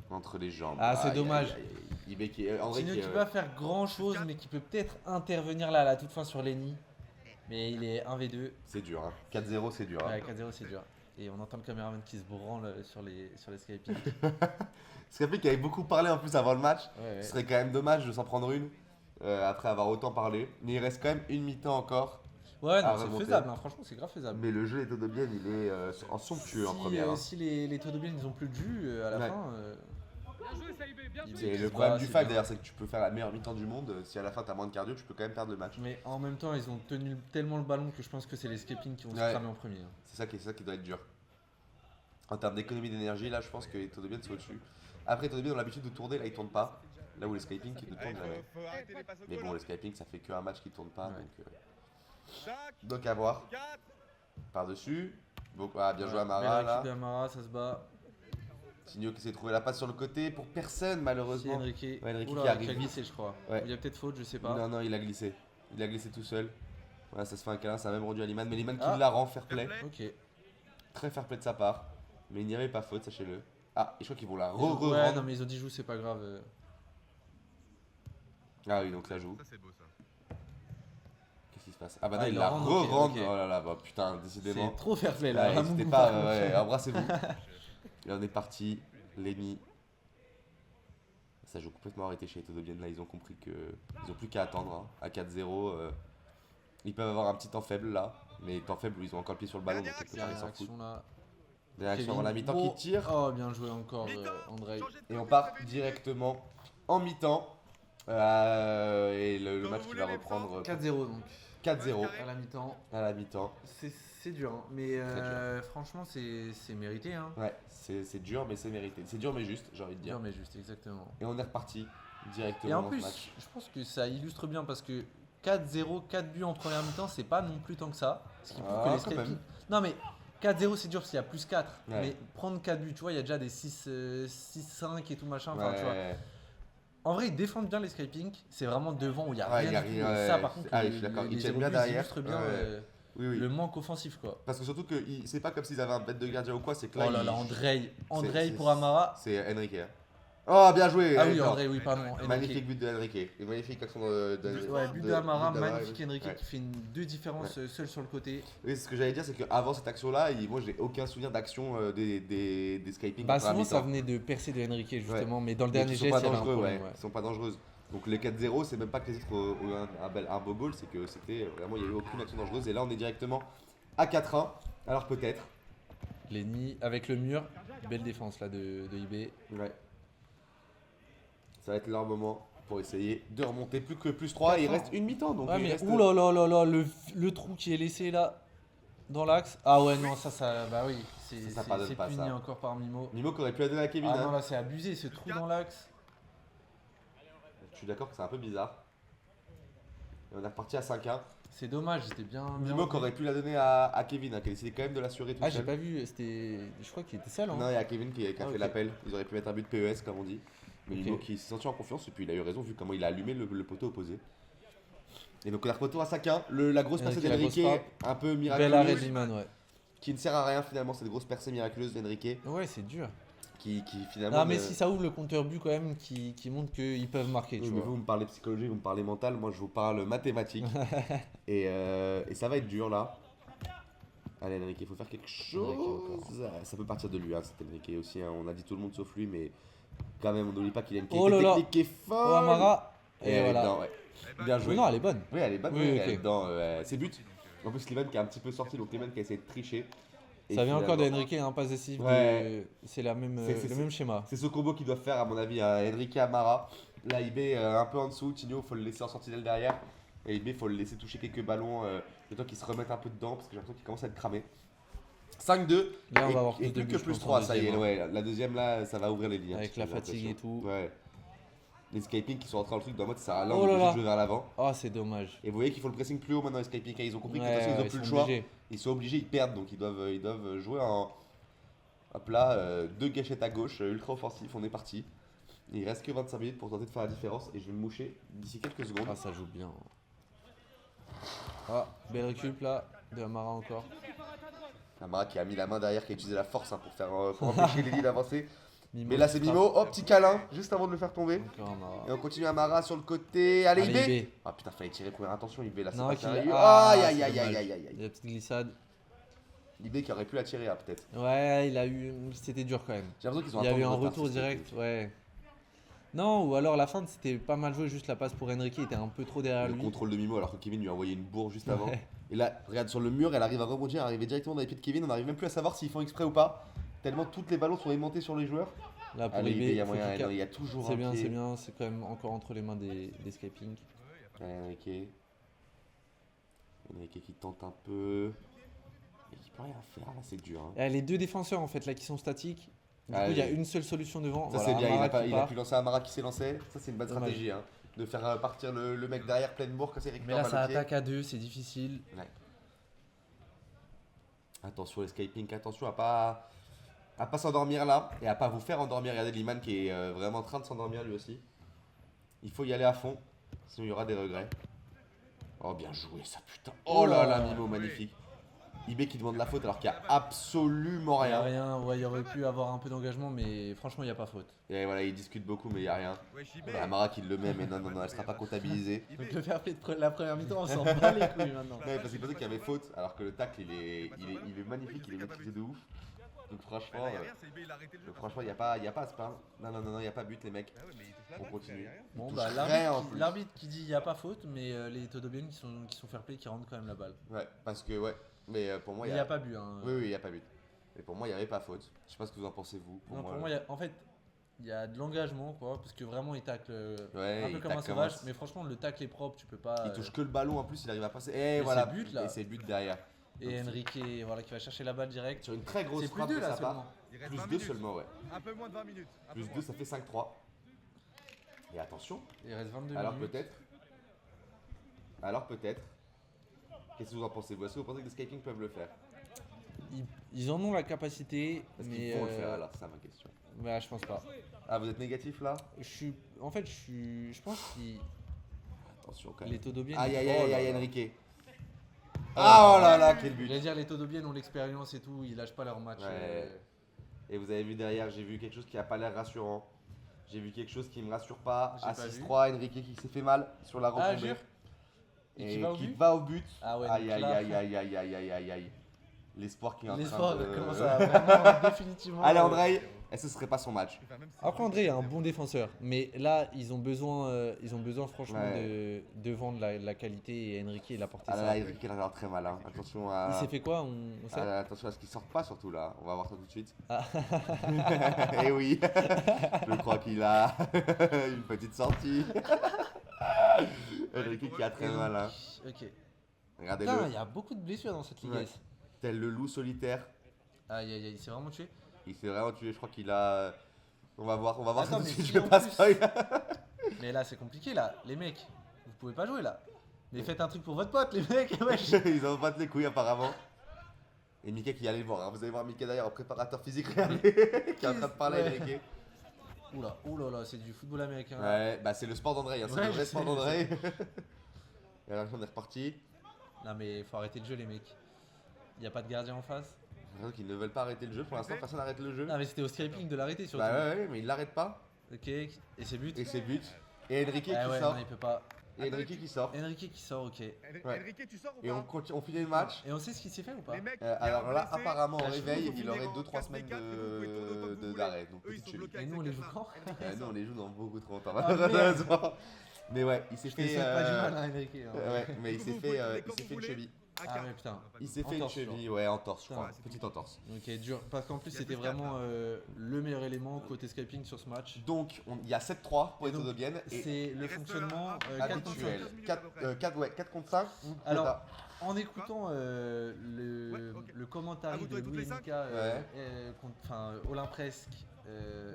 Entre les jambes. Ah, c'est Aïe, dommage. aïe, aïe. IB qui est. André Tigno qui qui est. peut pas faire grand chose, mais qui peut peut-être intervenir là à la toute fin sur Lenny. Mais il est 1v2. C'est dur, hein. 4-0, c'est dur. Hein. Ouais, 4-0 c'est dur. Et on entend le caméraman qui se branle sur les Skyping. Ce qui a fait qu'il avait beaucoup parlé en plus avant le match. Ouais, Ce serait quand même dommage de s'en prendre une. Après avoir autant parlé. Mais il reste quand même une mi-temps encore. Ouais, non, À c'est remonter. faisable, hein. Franchement, c'est grave faisable. Mais le jeu des Todobiennes, il est en somptueux en première. hein. Si les Todobiennes ils ont plus de jus à la Ouais. fin. C'est le Bah, problème du c'est fight bien. d'ailleurs, c'est que tu peux faire la meilleure mi-temps du monde. Si à la fin t'as moins de cardio, tu peux quand même perdre le match. Mais en même temps, ils ont tenu tellement le ballon que je pense que c'est les Skyping qui vont se Ouais. cramer en premier. hein. C'est ça qui doit être dur. En termes d'économie d'énergie, là je pense que les Todobiennes sont au-dessus. Après, les Todobiennes ont l'habitude de tourner, là ils tournent pas. Là où les Skyping qui ne tournent jamais. Faut arrêter les passes au Mais goal, bon, hein. les Skyping ça fait qu'un match qui tourne pas. Ouais. Tac, Donc à voir. 4. Par-dessus. Bon, ah, bien joué à Belle Mara récup là. d'Amara, ça se bat. Signo qui s'est trouvé la passe sur le côté pour personne C'est malheureusement. Enrique. Ouais, Enrique Oula, qui arrive qui a vite. glissé, je crois. Ouais. Il y a peut-être faute, je sais pas. Non, non, il a glissé. Il a glissé tout seul. Voilà, ça se fait un câlin, ça a même rendu à Liman. Mais Liman qui Ah. la rend fair play. Ok. Très fair play de sa part. Mais il n'y avait pas faute, sachez-le. Ah, et je crois qu'ils vont la Ouais, non, re-rendre. mais ils ont dit joue, c'est pas grave. Ah oui, donc la joue. Ça, c'est beau ça. Qu'est-ce qui se passe? Ah bah Ah, non, il ils la la rendent, ok, re-rend. ok. Oh là là, bah putain, décidément. C'est trop fair play là. Ouais, Ramon c'était Goupil, pas. par contre. Ouais, embrassez-vous. Et on est parti. Lenny. Ça joue complètement arrêté chez les Todobiennes. Là, ils ont compris que. Ils ont plus qu'à attendre. Hein. À 4-0. Ils peuvent avoir un petit temps faible là. Mais temps faible où ils ont encore le pied sur le ballon. Donc quelque part, ils Dernière s'en foutent. action là. Dernière action Kevin. avant la mi-temps Oh. qui tire. Oh, bien joué encore, André. Et on part directement en mi-temps. Et le match qui va reprendre 4-0 donc. 4-0 À la mi-temps. à la mi-temps. C'est dur, hein. Mais franchement, c'est mérité. Hein. Ouais, c'est dur, mais c'est mérité. C'est dur, mais juste, j'ai envie de dire. Dur, mais juste, exactement. Et on est reparti directement Et en dans plus, ce match. je pense que ça illustre bien parce que 4-0, 4 buts en première mi-temps, c'est pas non plus tant que ça. Ce qui prouve que les Quand même. scalping. Non, mais 4-0, c'est dur parce qu'il y a plus 4. Ouais. Mais prendre 4 buts, tu vois, il y a déjà des 6-5 et tout machin. Enfin, tu vois. Ouais. En vrai, ils défendent bien les scalping. C'est vraiment devant où il y a Ouais, rien il y a du tout. rien, Et ça, ouais. par contre, Ah oui, je suis d'accord. Ils les tiennent zéro bien buts, derrière. illustrent bien Ouais. Oui, oui. le manque offensif, quoi. Parce que surtout que c'est pas comme s'ils avaient un bête de gardien ou quoi, c'est que là. Oh là là, Andrei pour Amara. C'est Henrique. Hein. Oh, bien joué. Ah oui, Hector. Andrei, oui, pardon. Enrique. Magnifique but de Henrique. Et magnifique action But de Amara, but d'Amara, magnifique oui. Enrique Ouais. qui fait deux différences seul sur le côté. Oui, ce que j'allais dire, c'est qu'avant cette action-là, moi, j'ai aucun souvenir d'action des Skyping. Bah souvent ça venait de percer de Enrique justement, mais dans le dernier qui sont geste pas il y avait un dangereux, problème. Qui sont pas dangereuses. Donc les 4-0, c'est même pas que les autres ont eu un beau goal, c'est que c'était vraiment, il n'y a eu aucune action dangereuse. Et là, on est directement à 4-1. Alors peut-être. Lenny avec le mur, belle défense là de IB. Ouais. Ça va être leur moment pour essayer de remonter plus que plus 3. Il reste une mi-temps, donc Ouais, il mais reste... oulala, le trou qui est laissé là dans l'axe. Ah ouais, non, bah oui, Ça pardonne c'est pas, puni ça. encore par Mimo. Mimo qui aurait pu la donner à Kevin. Ah Hein. non, là c'est abusé, ce trou dans l'axe. Je suis d'accord que c'est un peu bizarre. Et on est reparti à 5-1. C'est dommage, c'était bien. Mimo qui aurait pu la donner à Kevin, hein, qui a décidé quand même de l'assurer tout Ah, j'ai seul. pas vu, je crois qu'il était seul. Hein. Non, il y a Kevin qui a Ah, fait ok. l'appel. Ils auraient pu mettre un but PES, comme on dit. Mais Ok. Mimo qui s'est senti en confiance, et puis il a eu raison vu comment il a allumé le poteau opposé. Et donc on a retour à 5-1. La grosse percée Enrique, la grosse d'Enrique, frappe. un peu Bel arrêt de miraculeuse, Liman, ouais. qui ne sert à rien finalement, cette grosse percée miraculeuse d'Enrique, Ouais, c'est dur. qui finalement. Non, mais si ça ouvre le compteur but quand même, qui montre qu'ils peuvent marquer, Oui, tu mais vois. vous me parlez psychologie, vous me parlez mental, moi je vous parle mathématiques. et ça va être dur là. Allez Enrique, il faut faire quelque chose. Ça peut partir de lui, hein, cet Enrique aussi. Hein. On a dit tout le monde sauf lui, mais quand même, on n'oublie pas qu'il a une Oh qualité là là. technique qui est folle. Oh, Amara. Et Et elle est voilà. dedans, ouais. Bien joué. Non, elle est bonne. Oui, elle est bonne, Oui, oui, ok. elle est dedans. C'est but. En plus, Liman qui a un petit peu sorti, donc Liman qui a essayé de tricher. Et Ça vient encore finalement, d'Enrique, hein, passe décisive. Ouais. C'est la même, C'est- le même schéma. C'est ce combo qu'ils doivent faire, à mon avis, à Enrique Amara. Là, IB un peu en dessous. Tino, faut le laisser en sentinelle derrière. Et IB, faut le laisser toucher quelques ballons. Le temps qu'il se remette un peu dedans, parce que j'ai l'impression qu'il commence à être cramé. 5-2. Là, on et, va avoir et plus de plus buts, que je plus pense, en 3, ça y est. deuxième, hein. Ouais, la deuxième, là, ça va ouvrir les lignes. Avec j'ai la fatigue et l'impression. tout. Ouais. Les Skyping qui sont rentrés dans le truc, dans le mode, ça là, Oh on est là obligé là. de jouer vers l'avant. Oh, c'est dommage. Et vous voyez qu'il faut le pressing plus haut maintenant, les Skyping. Ils ont compris que de Ouais, toute façon, ils n'ont ils plus le sont choix. obligés. Ils sont obligés, ils perdent, donc ils doivent jouer en. Hop là, deux gâchettes à gauche, ultra offensif, on est parti. Il reste que 25 minutes pour tenter de faire la différence et je vais me moucher d'ici quelques secondes. Ah, ça joue bien. Ah, belle récup là, de Amara encore. Amara qui a mis la main derrière, qui a utilisé la force hein, pour empêcher Lily d'avancer. Mimo Mais là qui c'est frappe. Mimo, oh petit câlin, juste avant de le faire tomber. Encore Amara. Et on continue Amara sur le côté. Allez, Allez, IB. IB. Ah putain, fallait tirer courir, attention IB là, c'est Non, pas qu'il- sérieux. ah, Aïe c'est aïe aïe dommage. aïe aïe aïe Il y a aïe. la petite glissade. IB qui aurait pu la tirer hein, peut-être. Ouais, il a eu. C'était dur quand même. J'ai l'impression qu'ils ont Il y a temps eu de un retard retour sur ce direct, truc. ouais. Non, ou alors la fin c'était pas mal joué, juste la passe pour Enrique était un peu trop derrière Le lui. contrôle de Mimo alors que Kevin lui a envoyé une bourre juste avant. Ouais. Et là, regarde sur le mur, elle arrive à rebondir, arriver directement dans les pieds de Kevin. On n'arrive même plus à savoir s'ils font exprès ou pas. Tellement toutes les ballons sont aimantés sur les joueurs. Là pour Allez, IB, IB, il y a faut moyen, qu'il il y a toujours C'est un bien, pied. c'est bien, c'est quand même encore entre les mains des Skyping. Allez, Enrique. Enrique qui tente un peu. Mais il peut rien faire, là c'est dur. Hein. Les deux défenseurs en fait là qui sont statiques. Du coup, Allez. il y a une seule solution devant. Ça Voilà, c'est bien, Amara il qui a part. pu lancer Amara qui s'est lancé. Ça c'est une bonne Dommage. stratégie. Hein. De faire partir le mec derrière pleine bourre quand c'est Mais récupéré là par ça le pied. attaque à deux, c'est difficile. Ouais. Attention les Skyping, attention à pas s'endormir là et à pas vous faire endormir. Regardez Liman qui est vraiment en train de s'endormir lui aussi. Il faut y aller à fond, sinon il y aura des regrets. Oh bien joué ça putain. Oh là là Mimo magnifique. IB qui demande la faute alors qu'il n'y a absolument Il y a rien. rien, ouais, il aurait pu avoir un peu d'engagement, mais franchement, il n'y a pas faute. Et voilà, ils discutent beaucoup mais il n'y a rien. Ouais, JB. Amara qui le met mais non, elle sera pas comptabilisée. Donc le fair play de la première mi-temps, on s'en bat les couilles maintenant. Non, parce qu'il pensait qu'il y avait faute alors que le tacle il est magnifique, il est maîtrisé de ouf. Donc franchement, Là, y a rien, c'est JB, il a arrêté le jeu. franchement il n'y a pas à se plaindre. Non, il n'y a pas but les mecs. Ah ouais, mais il touche la On balle, continue. mais y a rien. Bon, touche bah rien en plus. l'arbitre qui dit il n'y a pas faute, mais les Todobiens qui sont fair play qui rendent quand même la balle. Ouais, parce que ouais. Mais pour moi Mais il il y n'y a. a pas but. Hein. Oui, il n'y a pas but. Et pour moi il n'y avait pas faute. Je sais pas ce que vous en pensez vous. Non, pour moi, en fait, Il y a de l'engagement, quoi, parce que vraiment il tacle Ouais, un peu il comme un tacle sauvage, comme un- mais franchement le tacle est propre, tu peux pas. Il touche que le ballon en plus, il arrive à passer. Et Et voilà, c'est but, là. et c'est but derrière. Et Donc, Enrique, voilà, qui va chercher la balle direct. sur une très grosse C'est plus frappe 2 de là sa part. seulement. Il reste Plus 20 2 minutes. seulement, ouais. Un peu moins de 20 minutes. un peu Plus moins. 2, ça fait 5-3. Et attention, Il reste 22 alors minutes. peut-être. Alors peut-être. Qu'est-ce que vous en pensez, vous? Est-ce que vous pensez que les Skyping peuvent le faire? Ils en ont la capacité, Est-ce mais qu'ils vont le faire alors? C'est ça ma question. bah, je pense pas. Ah, vous êtes négatif là? Je pense qu'ils Attention quand les même. Todobiens. Aïe aïe oh aïe là aïe, là. Enrique. Ah oh là là, quel but! J'allais dire les Todobiens ont l'expérience et tout, ils lâchent pas leur match. Ouais. Et vous avez vu derrière, j'ai vu quelque chose qui a pas l'air rassurant. J'ai vu quelque chose qui me rassure pas. J'ai pas 6-3, Enrique qui s'est fait mal sur la Ah, retombée. jure. Et qui va au but. va au but. Ah ouais, Aïe donc aïe là- aïe aïe aïe aïe aïe aïe aïe. L'espoir qui est en L'espoir train de... commence à vraiment définitivement. Allez André, est-ce que ce serait pas son match? Tu peux faire même si- Après André est un bon défenseur, mais là ils ont besoin franchement Ouais. de vendre la qualité et Enrique il a porté Ah là ça. là, Enrique il a l'air très mal. Hein. Attention à... Il s'est fait quoi on sait Attention à ce qu'il sorte pas surtout là, on va voir ça tout de suite. Ah. Eh oui, je crois qu'il a une petite sortie. Enrique qui a très mal. Hein. Ok. Putain, il Regardez-le, y a beaucoup de blessures dans cette Ligue Ouais. S. tel le loup solitaire. Aïe aïe aïe, il s'est vraiment tué. Il s'est vraiment tué, je crois qu'il a... On va voir Attends, ça tout de mais suite, si je en vais pas plus- spoil. Mais là c'est compliqué là, les mecs. Vous pouvez pas jouer là. Mais faites un truc pour votre pote les mecs, wesh. Ils en battent les couilles apparemment. Et Mika qui allait le voir, hein. Vous allez voir Mika d'ailleurs en préparateur physique, regardez, qui est en train de parler avec Enrique. Oula, oulala, c'est du football américain. Ouais, bah c'est le sport d'André, hein. C'est Ouais, le vrai je sport sais, d'André. Et alors on est reparti. Non mais faut arrêter le jeu les mecs. Il y a pas de gardien en face. J'ai l'impression qu'ils ne veulent pas arrêter le jeu, pour l'instant personne n'arrête le jeu. Non mais c'était au scraping de l'arrêter surtout. Bah ouais, mais il l'arrête pas. Ok, et c'est but. Et c'est but. Et Enrique Ah qui ouais, sort. non, il peut pas. Et Enrique qui sort. Enrique qui sort, ok. Ouais. Enrique, tu sors ou Et pas on finit le match. Et on sait ce qu'il s'est fait ou pas Les mecs, il y a Alors un là, blessé. apparemment, au Ah, je réveil, trouve il aurait qu'ils 2-3 vont semaines casser les quatre, vous pouvez tourner autant que vous d'arrêt. voulez. Donc Eux, ils petite sont cheville. bloqués Et avec nous on des les joue cassins. quand Nous on les joue dans beaucoup trop longtemps. Ah, merde. malheureusement. Mais ouais, il s'est Je te fait. souhaite pas du mal hein, Enrique. hein. Ouais, mais il Vous s'est pouvez fait, tourner il comme s'est vous fait une voulez. cheville. Ah ouais putain. Il s'est fait une Entorse, cheville, ouais, entorse, je crois. Putain. Petite entorse. Ok, dur. Parce qu'en plus Il y a c'était plus quatre, vraiment le meilleur élément côté scaping sur ce match. Donc, il y a 7-3 pour Et les donc, Todobiennes. Et C'est le reste fonctionnement là, 4 contre 5. habituel. 4 contre 5. Alors, en écoutant Ouais, ok. le commentaire Ah, vous de jouez toutes Louis les cinq Nika, Ouais. enfin Olympresque,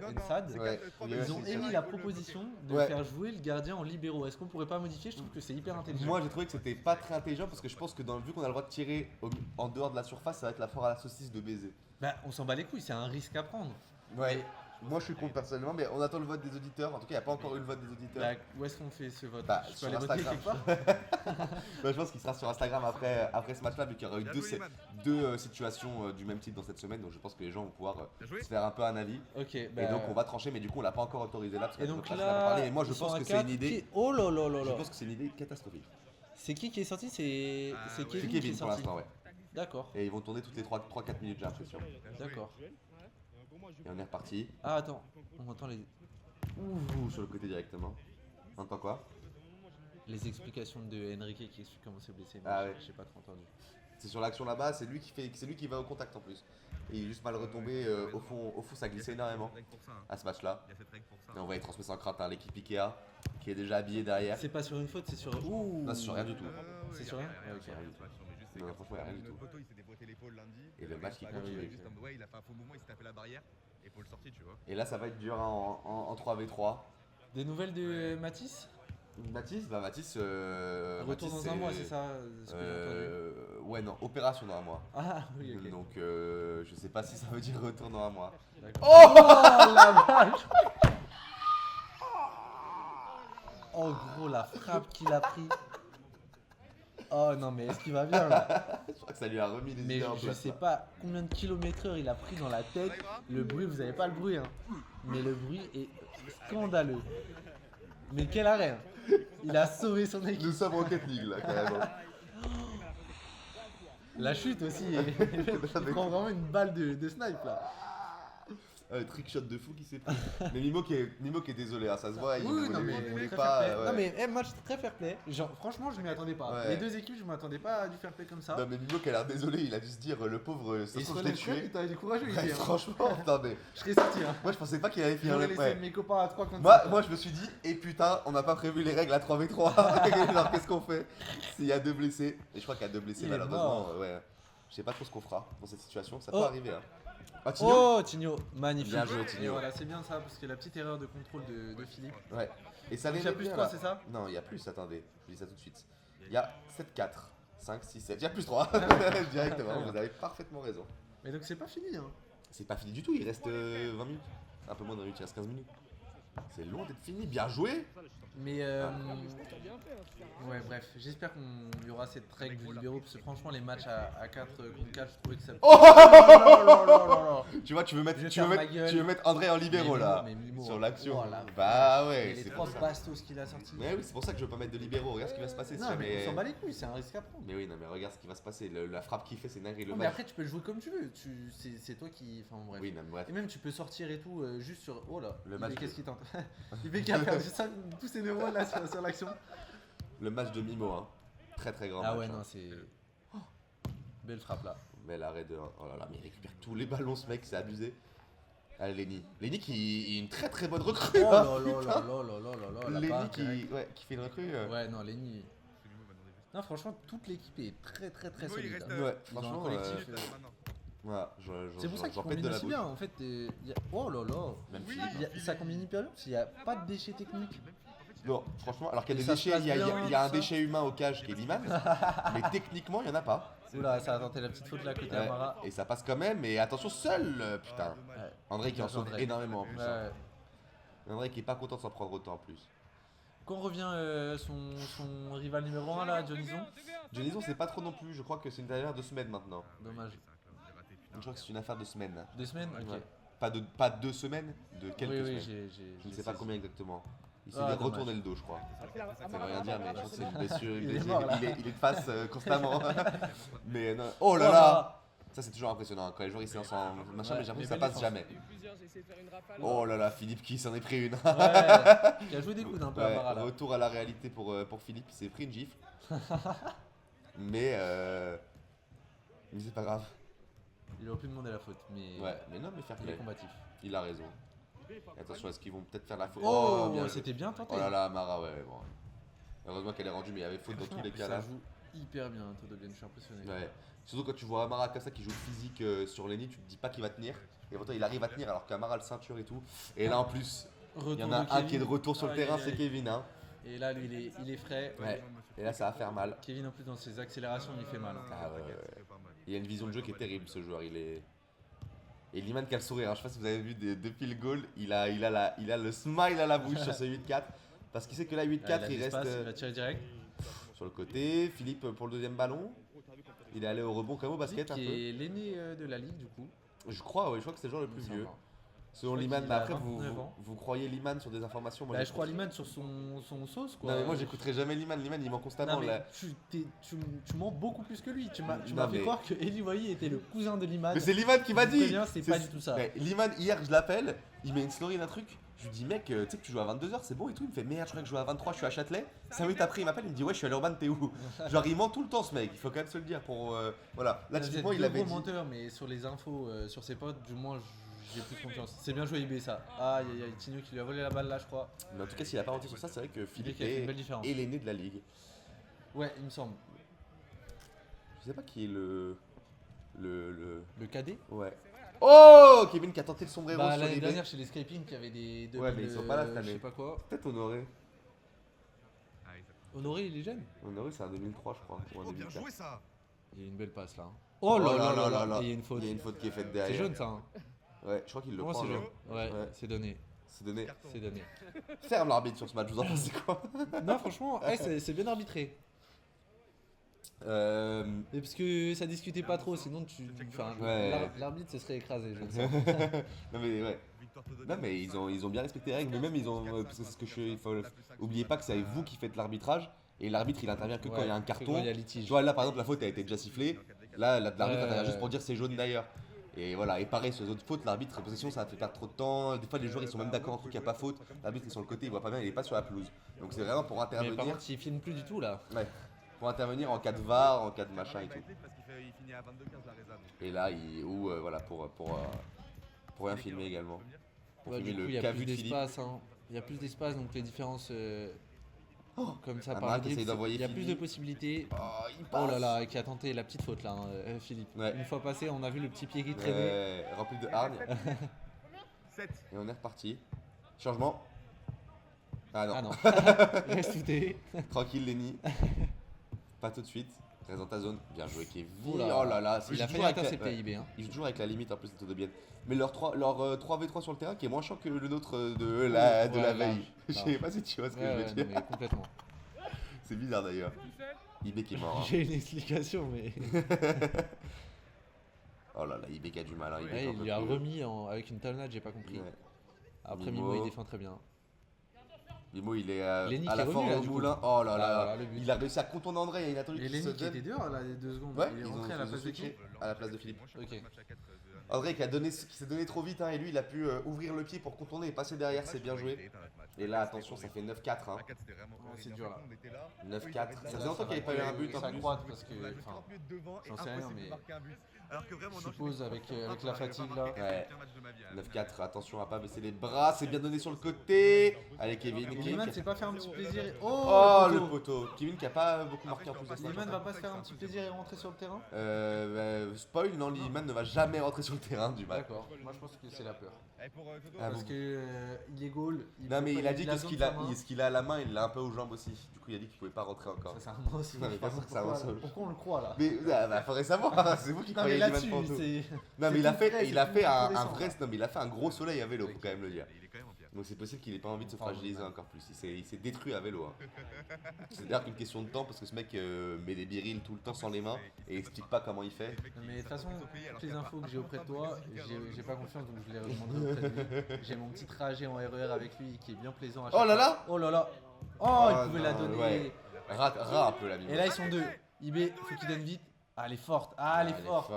Non, Ensad, c'est Ouais. quatre, trois Ils minutes. ils ont c'est émis vrai. la proposition de Ouais. faire jouer le gardien en libéraux. Est-ce qu'on pourrait pas modifier? Je trouve que c'est hyper intelligent. Moi j'ai trouvé que c'était pas très intelligent parce que je pense que vu qu'on a le droit de tirer en dehors de la surface, ça va être la foire à la saucisse de baiser. Bah, on s'en bat les couilles, c'est un risque à prendre. Ouais. Moi je suis contre personnellement, mais on attend le vote des auditeurs. En tout cas, il n'y a pas encore eu le vote des auditeurs. Bah, où est-ce qu'on fait ce vote? Bah, Je peux sur aller voter Instagram. quelque part? Ouais, je pense qu'il sera sur Instagram après ce match-là, vu qu'il y aura eu Bien deux, joué, Liman. deux situations du même type dans cette semaine. Donc je pense que les gens vont pouvoir Bien joué. se faire un peu un avis. Ok, Et bah. donc on va trancher, mais du coup on l'a pas encore autorisé là parce que Et la donc semaine prochaine, on va là, parler. Et moi je ils sont pense à que c'est quatre. une idée. Oh là là là Je là. pense que c'est une idée catastrophique. C'est qui est sorti? C'est Ah, c'est ouais. C'est Kevin qui est Kevin pour sorti. l'instant, ouais. D'accord, Et ils vont tourner toutes les 3-4 minutes, j'ai l'impression. Bien joué. d'accord. Et on est reparti. Ah, attends, on entend Ouh, sur le côté directement. On entend quoi? les explications de Enrique qui explique comment c'est blessé. Ah ouais. J'ai pas trop entendu. C'est sur l'action là-bas, c'est lui qui va au contact en plus. Et il est juste mal retombé, au fond ça glissait énormément Règle pour ça, hein. à ce match-là. Il y a cette règle pour ça. Et on va y transmettre sans crainte, hein, l'équipe Ikea qui est déjà habillée derrière. C'est pas sur une faute, c'est sur. Ouh. Non, c'est sur rien du tout. C'est sur rien Ouais, Ok, rien du tout. Non, Non, franchement, y a rien du tout. Poteau, il s'est déboîté l'épaule lundi. Et le match qui continue. Juste en- ouais, il a fait un faux mouvement, il s'est tapé la barrière. Épaule sortie, tu vois. Et là ça va être dur hein, en 3v3. Des nouvelles de Matisse? Mathis, Mathis. Retour Mathis, dans un mois, c'est ça ce que j'ai entendu. Ouais, non, opération dans un mois. Ah oui, ok. Donc je sais pas si ça veut dire retour dans un mois. D'accord. Oh la vache! Oh gros, la frappe qu'il a pris. Oh non, mais est-ce qu'il va bien là? Je crois que ça lui a remis les Mais idées en je place. sais pas combien de kilomètres-heure il a pris dans la tête. Le bruit, vous avez pas le bruit, hein. Mais le bruit est scandaleux. Mais quel arrêt, hein. Il a sauvé son équipe. Nous sommes Rocket League là, carrément. La chute aussi. Il prend vraiment une balle de snipe là. Trickshot de fou qui s'est pris. Mais Mimo qui est désolé, hein, ça se voit, il Oui, non, voulait, mais il voulait très pas. fair play. Non, mais match très fair play. Genre, franchement, je m'y attendais pas. Ouais. Les deux équipes, je m'attendais pas à du fair play comme ça. Non, mais Mimo qui a l'air désolé, il a dû se dire le pauvre, ça Et il se se trouve, je l'ai relève très tué. vite, il est courageux, il Ouais, dit. Hein. franchement, putain, mais Je serais sorti. Hein. moi je pensais pas qu'il allait finir J'aurais le laissé mes copains à 3 contre Moi je me suis dit, et putain, on n'a pas prévu les règles à 3v3. Alors qu'est-ce qu'on fait s'il y a 2 blessés? Et je crois qu'il y a 2 blessés Il est malheureusement. mort. Ouais. Je sais pas trop ce qu'on fera dans cette situation, ça peut Oh. arriver. Hein. Ah, Tigno. Oh, Tigno, magnifique. Bien joué, Tigno. Et voilà, c'est bien ça, parce que la petite erreur de contrôle de Philippe. Ouais. Et ça Donc, il y a plus 3, c'est ça? Non, il y a plus, attendez, je dis ça tout de suite. Il y a 7, 4, 5, 6, 7. Il y a plus 3. Directement, vous avez parfaitement raison. Mais donc c'est pas fini. Hein. C'est pas fini du tout, il reste 20 minutes. Un peu moins de 20 minutes, il reste 15 minutes. C'est long d'être fini, bien joué. Mais ouais, bref, j'espère qu'il y aura cette règle du libéraux, parce que franchement, les matchs à 4 contre 4, je trouvais que ça. Oh là. Tu vois, tu veux mettre, Je vais tu veux faire ma mettre, gueule. tu veux mettre André en libéraux là, Mais Mimo, sur l'action. oh la Bah vache. ouais, Et les c'est 3 pour ça. bastos qu'il a sortis. Mais oui, c'est pour ça que je veux pas mettre de libéraux. Regarde ce qui va se passer si Non, mais on jamais. s'en bat les couilles, c'est un risque à prendre. Mais oui, non, mais regarde ce qui va se passer. La frappe qu'il fait, c'est dingue. Le Non, mais match. après, tu peux le jouer comme tu veux. C'est toi qui. Enfin, bref. Oui, non, mais bref. Et même, tu peux sortir et tout, juste sur. Oh là, Le match qu'est-ce de- qu'il tente Il qui a perdu ça, tous ses neurones là sur l'action. Le match de Mimo, hein. Très très grand Ah match. ouais, hein. non, c'est. Oh, belle frappe là. Mais l'arrêt de. Oh là là, mais il récupère tous les ballons, ce mec, c'est abusé. Allez, Lenny. Lenny qui est une très très bonne recrue. Oh hein, là là putain. là là là là là là. la Lenny passe qui, directe. qui fait une recrue. Ouais, non, Lenny. Non, franchement, toute l'équipe est très très très Mimo, il solide. reste, là. Ouais, Ils ont un franchement. collectif. Maintenant. Voilà, C'est pour ça qu'ils j'en pète combinent de la aussi bouche. bien. En fait, oh là là. Même Oui. Philippe. Ça combine hyper bien parce qu'il n'y a pas de déchets techniques. Non, franchement, alors qu'il y a Et des ça se déchets, passe il y a, bien, il y a un tout ça. déchet humain au cage qui est Liman, mais techniquement, il n'y en a pas. Oula, ça a tenté la petite faute là côté Ouais. Amara. Et ça passe quand même, et attention, seul, putain. Ah, dommage. Ouais. André qui en Bien sauve André. énormément en plus. hein. Ouais. André qui est pas content de s'en prendre autant en plus. Quand revient son rival numéro 1 là, Dionison. Jonison, c'est pas trop non plus, je crois que c'est une affaire de semaine maintenant. Dommage. Je crois que c'est une affaire de semaine. 2 semaines. Ok. Ouais. Pas 2 semaines, de quelques Oui, oui, semaines. Je ne sais pas combien exactement. Il s'est Ah, fait retourner dommage. le dos, je crois. Ça veut rien dire, mais je crois que c'est une blessure. Il est mort, là. Il est de face constamment. Mais non. Oh là là! Ça, c'est toujours impressionnant hein, quand les joueurs ils se lancent en machin, Ouais, mais j'ai l'impression mais que ça belle passe défense. jamais. Oh là là, Philippe qui s'en est pris une. Ouais, qui a joué des coups un peu Ouais, Amara là. retour à la réalité pour Philippe, il s'est pris une gifle. mais c'est pas grave. Il aurait pu demander la faute, mais Ouais, mais non, mais fair il est play. combatif. Il a raison. Et attention, est-ce qu'ils vont peut-être faire la faute? Oh, bien joué. c'était bien tenté. Oh là là, Amara, ouais, bon. Heureusement qu'elle est rendue, mais il y avait faute dans tous les cas Ça là. joue hyper bien, Todobian, je suis impressionné. Ouais. Surtout quand tu vois Amara comme ça qui joue physique sur Lenny, tu te dis pas qu'il va tenir. Et pourtant il arrive à tenir alors qu'Amara a le ceinture et tout. Et là en plus, il y en a un qui est de retour sur le Aïe, terrain, aïe, c'est aïe. Kevin. Hein. Et là, lui, il est frais. Ouais. Et là ça va faire mal. Kevin, en plus, dans ses accélérations, il fait mal. Ah ouais, ouais. Il a une vision de jeu qui est terrible ce joueur. Il est. Et Liman qui a le sourire. Hein. Je sais pas si vous avez vu depuis le goal, il a le smile à la bouche sur ce 8-4. Parce qu'il sait que là 8-4 Ah, il reste il va tirer direct. sur le côté. Philippe pour le deuxième ballon. Il est allé au rebond comme au basket un Qui peu. est l'aîné de la ligue, du coup. Je crois que c'est le joueur le plus il me vieux. semble. Selon Je crois Liman, qu'il mais a après 29 ans. vous croyez Liman sur des informations moi, Bah, je j'écoute- crois Liman sur son sauce, quoi. Non mais moi j'écouterai jamais Liman, il ment constamment Non, mais là. tu mens beaucoup plus que lui. Tu m'as Non, fait mais- croire que Eli Voyer était le cousin de Liman. Mais c'est Liman qui m'a Je vous dit. préviens, c'est pas du tout ça. Mais Liman hier je l'appelle, il met une story d'un truc. Je lui dis mec, tu sais que tu joues à 22h, c'est bon et tout. Il me fait merde, je crois que je joue à 23, je suis à Châtelet. 5 minutes après il m'appelle, il me dit ouais je suis à l'Urban, t'es où? Genre il ment tout le temps ce mec, il faut quand même se le dire pour voilà. Là Vous êtes typiquement il deux avait gros dit. menteurs, mais sur les infos, sur ses potes, du moins j'ai plus confiance. C'est bien joué IB ça. Aïe aïe aïe, Tigno qui lui a volé la balle là, je crois. Mais en tout cas s'il a pas menti sur ça, c'est vrai que Philippe qui a fait une belle différence. est l'aîné de la ligue. Ouais, il me semble. Je sais pas qui est le. Le cadet. Ouais. Oh Kevin qui a tenté le sombrero Bah, sur l'année les dernière chez les Scraping, il y avait des. Ouais, mais ils sont pas là cette Je année. sais pas quoi. Peut-être Honoré. Honoré, il est jeune. Honoré c'est un 2003 je crois. Ou un Oh, bien 2004. joué ça. Il y a une belle passe là. Oh là là là là. Et il y a une faute. Il y a une faute qui est faite derrière. C'est jaune ça. Hein. Ouais, je crois qu'il le Comment prend. c'est jaune jaune. Ouais, Ouais. c'est donné. C'est donné. C'est donné. Ferme l'arbitre sur ce match, vous en pensez quoi? Non, franchement, c'est bien arbitré. Et parce que ça discutait pas trop, sinon enfin, Ouais. l'arbitre se serait écrasé. Je le sens. Non mais ouais. Victoire Tododin. Non mais ils ont bien respecté les règles, mais même ils ont parce que c'est ce que il faut oubliez pas que c'est vous qui faites l'arbitrage et l'arbitre il intervient que quand il y a un que carton. quand il y a Tu litige. vois là par exemple la faute a été déjà sifflée. Là l'arbitre intervient Ouais. juste pour dire c'est jaune d'ailleurs. Et voilà, et pareil sur les autres fautes, l'arbitre, possession ça fait perdre trop de temps. Des fois les joueurs ils sont même d'accord entre qu'il n'y a pas faute. L'arbitre est sur le côté, il voit pas bien, il est pas sur la pelouse. Donc c'est vraiment pour Mais par intervenir. contre, il filme plus du tout là. Ouais. Pour intervenir en cas de VAR, en cas de machin et tout. Parce qu'il finit à 22-15 la Reza. Et là, voilà, pour rien filmer également. Pour Ouais, filmer du coup, il y le a cas plus vu de Philippe. d'espace. Hein. Il y a plus d'espace, donc les différences comme ça Amara par le qui essaye dribble, d'envoyer il y a plus de Philippe. possibilités. Oh, il Oh passe. là là, qui a tenté la petite faute là, hein, Philippe. Ouais. Une fois passé, on a vu le petit pied qui traînait. Rempli de hargne. 7. Et on est reparti. Changement. Ah non. Ah non, reste touté. Tranquille Lenny. Pas tout de suite. Présente ta zone. Bien joué Kevin. Oula. Oh là là. Il joue a toujours failli avec la- intercepter ouais. IB. Hein. Ils jouent toujours avec la limite en plus de bien. Mais leur 3v3 sur le terrain qui est moins chiant que le nôtre de la Ouais, veille. Je large. sais pas si tu vois ce que Ouais, je veux ouais, dire. non, mais complètement. C'est bizarre d'ailleurs. IB qui est mort. Hein. J'ai une explication, mais Oh là là, IB qui a du mal. Hein. IB ouais, qui en il peut lui a plus. remis avec une talonnade, j'ai pas compris. Ouais. Après, Mimo. Mimo, il défend très bien. Mimo il est Lenny à qui la est revenu, forme là, au du coup. moulin. Oh là Ah, là. voilà, le but. Il a réussi à contourner André. Il y a une atelier Et qui se Lenny qui donne. était dehors là, les 2 secondes. Ouais, il est ils ont rentré à la place de qui switché à la place de Philippe. Ok. André qui s'est donné trop vite hein, et lui il a pu ouvrir le pied pour contourner et passer derrière, c'est bien joué. Et là attention, ça fait 9-4 hein. c'est dur, là. 9-4. Ça faisait longtemps qu'il n'y avait pas eu un but Ça en plus. croît parce que. Enfin, j'en sais rien, mais je suppose avec la fatigue là. Ouais. 9-4, attention à pas baisser les bras, c'est bien donné sur le côté. Allez Kevin. Liman s'est pas fait un petit plaisir. Oh le le poteau. poteau. Kevin qui a pas beaucoup marqué en plus. à ce Liman match. va pas se faire un petit plaisir et rentrer sur le terrain. Spoil, non, Liman ne va jamais rentrer sur le terrain du match. D'accord, moi je pense que c'est la peur. Ah Parce bon. que il est goal. Non mais il a dit que zone ce qu'il a à la main, il l'a un peu aux jambes aussi. Du coup il a dit qu'il pouvait pas rentrer encore. Ça c'est un mensonge. Non, mais bien sûr que c'est un mensonge. Pourquoi on le croit là? Mais faudrait savoir, c'est vous qui Non mais croyez là-dessus, Liman Panto. c'est. Non mais c'est il a tout fait, frais, il a c'est fait tout un récent, vrai, là. non mais il a fait un gros soleil à vélo, faut quand même le dire. Il est quand même en pierre. Donc c'est possible qu'il ait pas envie de se Enfin, fragiliser ouais. encore plus. Il s'est détruit à vélo. Hein. C'est d'ailleurs qu'une question de temps parce que ce mec met des birils tout le temps sans les mains et explique pas comment il fait. Mais de toute façon, toutes les infos que j'ai auprès de toi, j'ai pas confiance donc je les redemanderai auprès de lui. J'ai mon petit trajet en RER avec lui qui est bien plaisant à chaque Oh là fois. là. Oh là là. Oh, Oh il pouvait la non, donner. ouais. Rat un peu la Et là ils sont deux. IB, faut qu'il donne vite. Ah, elle est forte. Ah, elle est forte.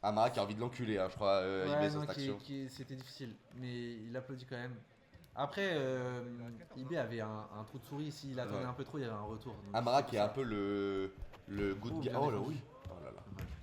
Amara qui a envie de l'enculer, hein, je crois, Ouais, IB sur non, cette action. c'était difficile, mais il applaudit quand même. Après, IB avait un trou de souris, s'il attendait Ouais. un peu trop, il y avait un retour. Donc Amara c'est qui pour est un ça. peu le good Oh, guy. bien Oh là défendu. oui. Oh là là.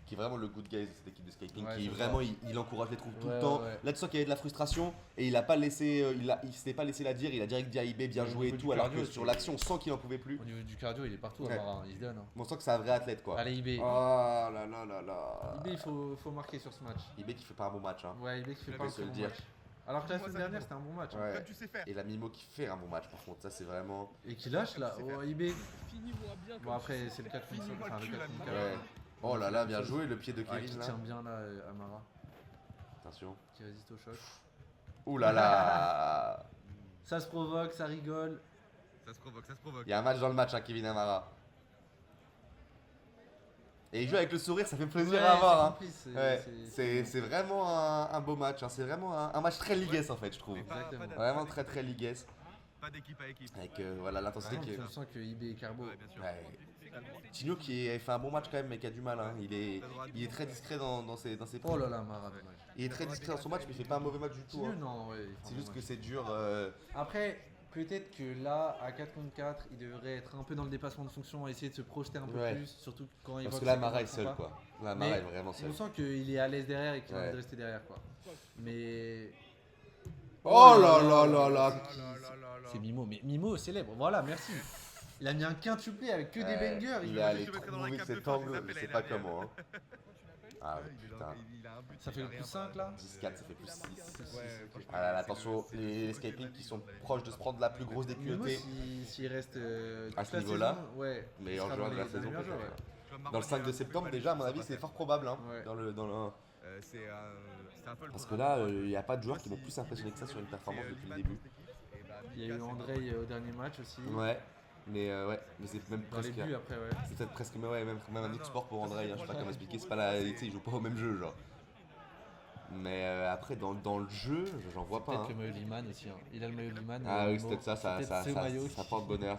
Qui est vraiment le good guy de cette équipe de skating, Ouais, qui c'est vraiment ça. il encourage les troupes tout Ouais, le temps. ouais. Là tu sens qu'il y avait de la frustration et il a pas laissé, il s'était pas laissé la dire, il a direct dit à IB bien Au joué et niveau tout, du alors cardio, que sur c'est- l'action on sent qu'il en pouvait plus. Au niveau du cardio, il est partout, Ouais. Amara, il se donne. Hein. On sent que c'est un vrai athlète quoi. Allez, IB. Oh là là là là. IB, il faut marquer sur ce match. IB qui fait pas un bon match. Hein. Ouais, IB qui fait Je pas vais un se très le bon dire. match. Alors que la Moi, semaine ça, dernière, c'est c'était un bon match. hein. Ouais. Comme tu sais faire. Et la Mimo qui fait un bon match par contre, ça c'est vraiment. Et qui lâche là. Oh, IB. Finis-moi bien Bon, après, c'est le 4 contre 5. Finis-moi Enfin, le le cul, 4 contre là, 4. Ouais. Oh là là, bien joué le pied de Ouais, Kevin qui là. tient bien là, Amara. Attention. Qui résiste au choc. Ouh là là. Ça se provoque, ça rigole. Ça se provoque, ça se provoque. Il y a un match dans le match, hein, Kevin Amara. Et il joue avec le sourire, ça fait plaisir Ouais, à voir. c'est Hein. compris, c'est- Ouais, c'est- c'est vraiment un beau match. Hein. C'est vraiment un match très ligues en fait, je trouve. Mais pas- Exactement. pas Vraiment pas très très d'équipe. ligues. Pas d'équipe à équipe. Avec voilà l'intensité Par qui contre, on sent que IB et Carbo. Ouais, bien sûr. Ouais. Tino qui a fait un bon match quand même, mais qui a du mal. Hein. Il est très discret dans ses Oh là là, Amara, dommage. Il est très discret dans son match, mais il fait pas un mauvais match du tout. Tinu, Hein. non, ouais. il fait C'est un juste bon que match. c'est dur. Après, peut-être que là, à 4 contre 4, il devrait être un peu dans le dépassement de fonction, essayer de se projeter un peu Ouais. plus, surtout quand il Parce voit que ça là, Mara est correspond seul pas. quoi. Là, Mara Mais est vraiment seul. On sent qu'il est à l'aise derrière et qu'il a envie Ouais. de rester derrière, quoi. Mais. Oh là là là là. c'est qui, c'est Mimo, mais Mimo célèbre, voilà, merci. Il a mis un quintuplé avec que des Ouais, bangers. Il il- est allé Je trop mettrai dans la mauvais de carte de cet fin, je angle, les je appelle sais l'année pas dernière. comment. Hein. Ah Il putain. a un but Ça fait le plus 5 là 10-4, ça fait plus 6. Ouais, franchement, Ah là là, c'est attention, le- les escaping qui sont proches de se prendre la plus grosse des Mimo, culottés. s'il reste À toute ce la niveau-là, saison, ouais, il meilleur sera joueur dans de la les- dans les saison, meilleurs joueurs, peut-être. ouais. Tu vois, Dans le 5 de septembre, déjà, à mon avis, c'est fort probable. Hein, Ouais. dans le C'est un peu le Parce que programme. là, il n'y a pas de joueurs qui m'ont plus impressionné que ça sur une performance depuis le début. Il y a eu André au dernier match aussi. Ouais, mais c'est même Dans les presque. buts après, ouais. C'est peut-être presque, mais ouais, même un autre sport pour André. Hein, je sais pas comment expliquer. C'est pas la, tu sais, il joue pas au même jeu, genre. Mais après, dans le jeu, j'en vois pas. Peut-être Hein. le maillot de Liman aussi. Hein. Il a le maillot de Liman. Ah oui, c'est Mimo, peut-être ça, c'est peut-être ce maillot ça qui- porte bonheur.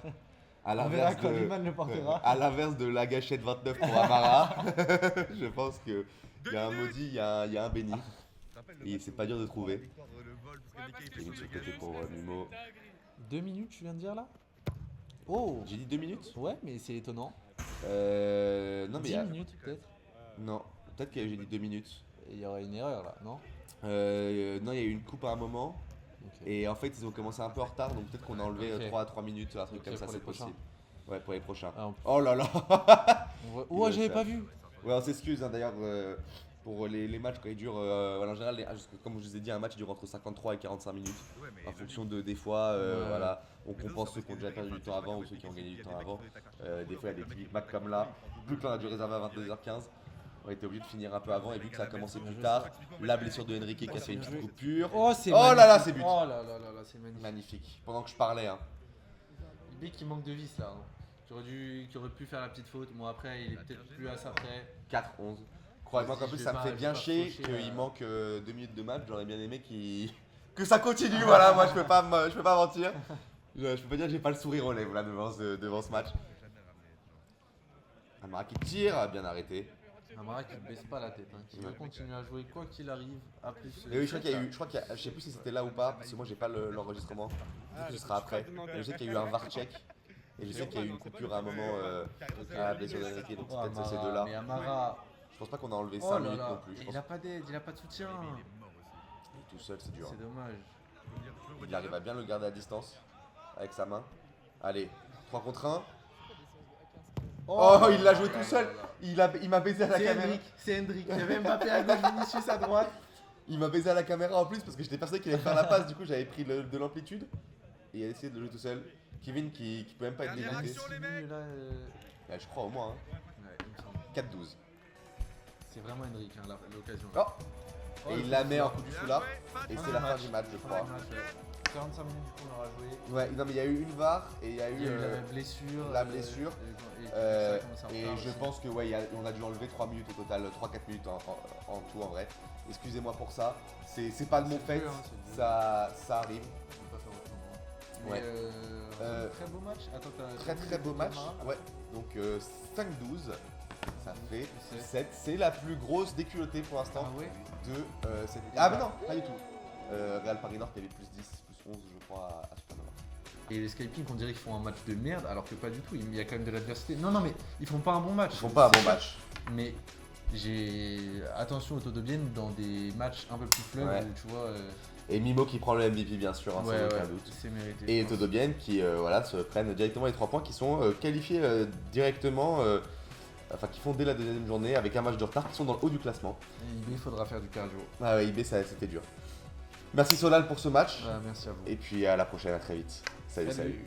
À On verra l'inverse quand de, Luman le portera. à l'inverse de la gâchette 29 pour Amara, je pense qu'il y a un maudit, il y a un béni. Et c'est pas dur de trouver. Et sur le côté pour Mimo. 2 minutes, tu viens de dire là? Oh! J'ai dit 2 minutes? Ouais, mais c'est étonnant. Non, mais 10 il y a... minutes peut-être? Non, peut-être que j'ai dit 2 minutes. Il y aurait une erreur là, non? Non, il y a eu une coupe à un moment. Ok. Et en fait, ils ont commencé un peu en retard, donc peut-être qu'on a enlevé Ok. 3 minutes, un truc Ok, comme ça, pour c'est les prochains. possible. Ouais, pour les prochains. Ah, on- Oh là là. Oh, Il j'avais va pas faire. vu! Ouais, on s'excuse hein, d'ailleurs pour les matchs quand ils durent. Voilà, en général, comme je vous ai dit, un match il dure entre 53 et 45 minutes. En fonction de des fois, Ouais. voilà, on compense ceux qui ont déjà perdu du temps avant ou ceux qui ont gagné du temps avant. Des fois, il y a des petits matchs comme là. Vu que là, on a dû réserver à 22h15, on était obligé de finir un peu avant. Et vu que ça a commencé plus tard, la blessure de Enrique qui a fait une petite coupure. Oh, c'est Oh là là, c'est but. Oh là là là là, c'est magnifique. Magnifique. Pendant que je parlais, hein. IB qui manque de vis là. Hein. Qui aurait pu faire la petite faute. Bon, après, il est peut-être plus à ça près. 4-11. Croyez-moi qu'en Je plus vais ça me pas- fait je vais bien pas chier faucher, qu'il manque 2 minutes de match. J'aurais bien aimé que ça continue. Voilà, moi je peux pas mentir. Je peux pas dire que j'ai pas le sourire aux lèvres là devant ce match. Amara qui tire, bien arrêté. Amara qui ne baisse pas la tête, hein, qui veut continuer à jouer quoi qu'il arrive. À plus. Et oui, je crois qu'il y a, je sais plus si c'était là ou pas, parce que moi j'ai pas l'enregistrement. Du coup, ce sera après. Mais je sais qu'il y a eu un VAR check. Et je sais qu'il y a eu une coupure à un moment à la blessure d'Enrique. Donc Oh, peut-être c'est ces Amara, deux-là. mais Amara, Je pense pas qu'on a enlevé oh 5 là minutes là, non plus. Je pense il a pas d'aide, il a pas de soutien. que tout seul c'est dur. C'est dommage. Il arrive à bien le garder à distance avec sa main. Allez, 3 contre 1. Oh, il l'a joué tout seul. Il m'a baisé à la C'est caméra. Hendrik, c'est Hendrik. Il y avait Mbappé à gauche, Vinicius à droite. Il m'a baisé à la caméra en plus parce que j'étais persuadé qu'il allait faire la passe. Du coup, j'avais pris de l'amplitude. Et il a essayé de le jouer tout seul. Kevin qui peut même pas être Dernière dégoûté. action, les mecs. Là, Ouais, je crois au moins. Hein. ouais, il me semble. 4-12. C'est vraiment Hendrik, hein, l'occasion. Oh, et il la met en coup du foulard. Et c'est la fin du match, je crois. 45 minutes qu'on aura joué. Ouais, non, mais il y a eu une VAR et il y a Il y a eu. eu la blessure. la blessure. Et je pense que ouais, on a dû enlever 3 minutes au total, 3-4 minutes en tout en vrai. Excusez-moi pour ça, c'est pas de mon fait, ça arrive. Ouais. Ouais. Très beau match. Attends, Très beau match, ouais. Donc 5-12, ça fait 7. C'est la plus grosse déculottée pour l'instant Ah ouais. de cette. Ah mais non, pas du tout. Real Paris Nord qui avait plus 10, plus 11 je crois à Supernova. Et les Skyping, on dirait qu'ils font un match de merde, alors que pas du tout. Il y a quand même de l'adversité. Non, mais ils font pas un bon match. Ils font pas un bon C'est ça. match. Mais j'ai attention au taux de bien dans des matchs un peu plus fleuves Ouais. où tu vois. Et Mimo qui prend le MVP bien sûr, hein, sans aucun doute. c'est mérité. Et je pense. Todobienne qui voilà, se prennent directement les 3 points qui sont qualifiés directement, enfin qui font dès la deuxième journée avec un match de retard qui sont dans le haut du classement. Et IB, il faudra faire du cardio. Ah ouais, IB c'était dur. Merci Solal pour ce match Ouais, merci à vous. et puis à la prochaine, à très vite. Salut. Salut. Salut.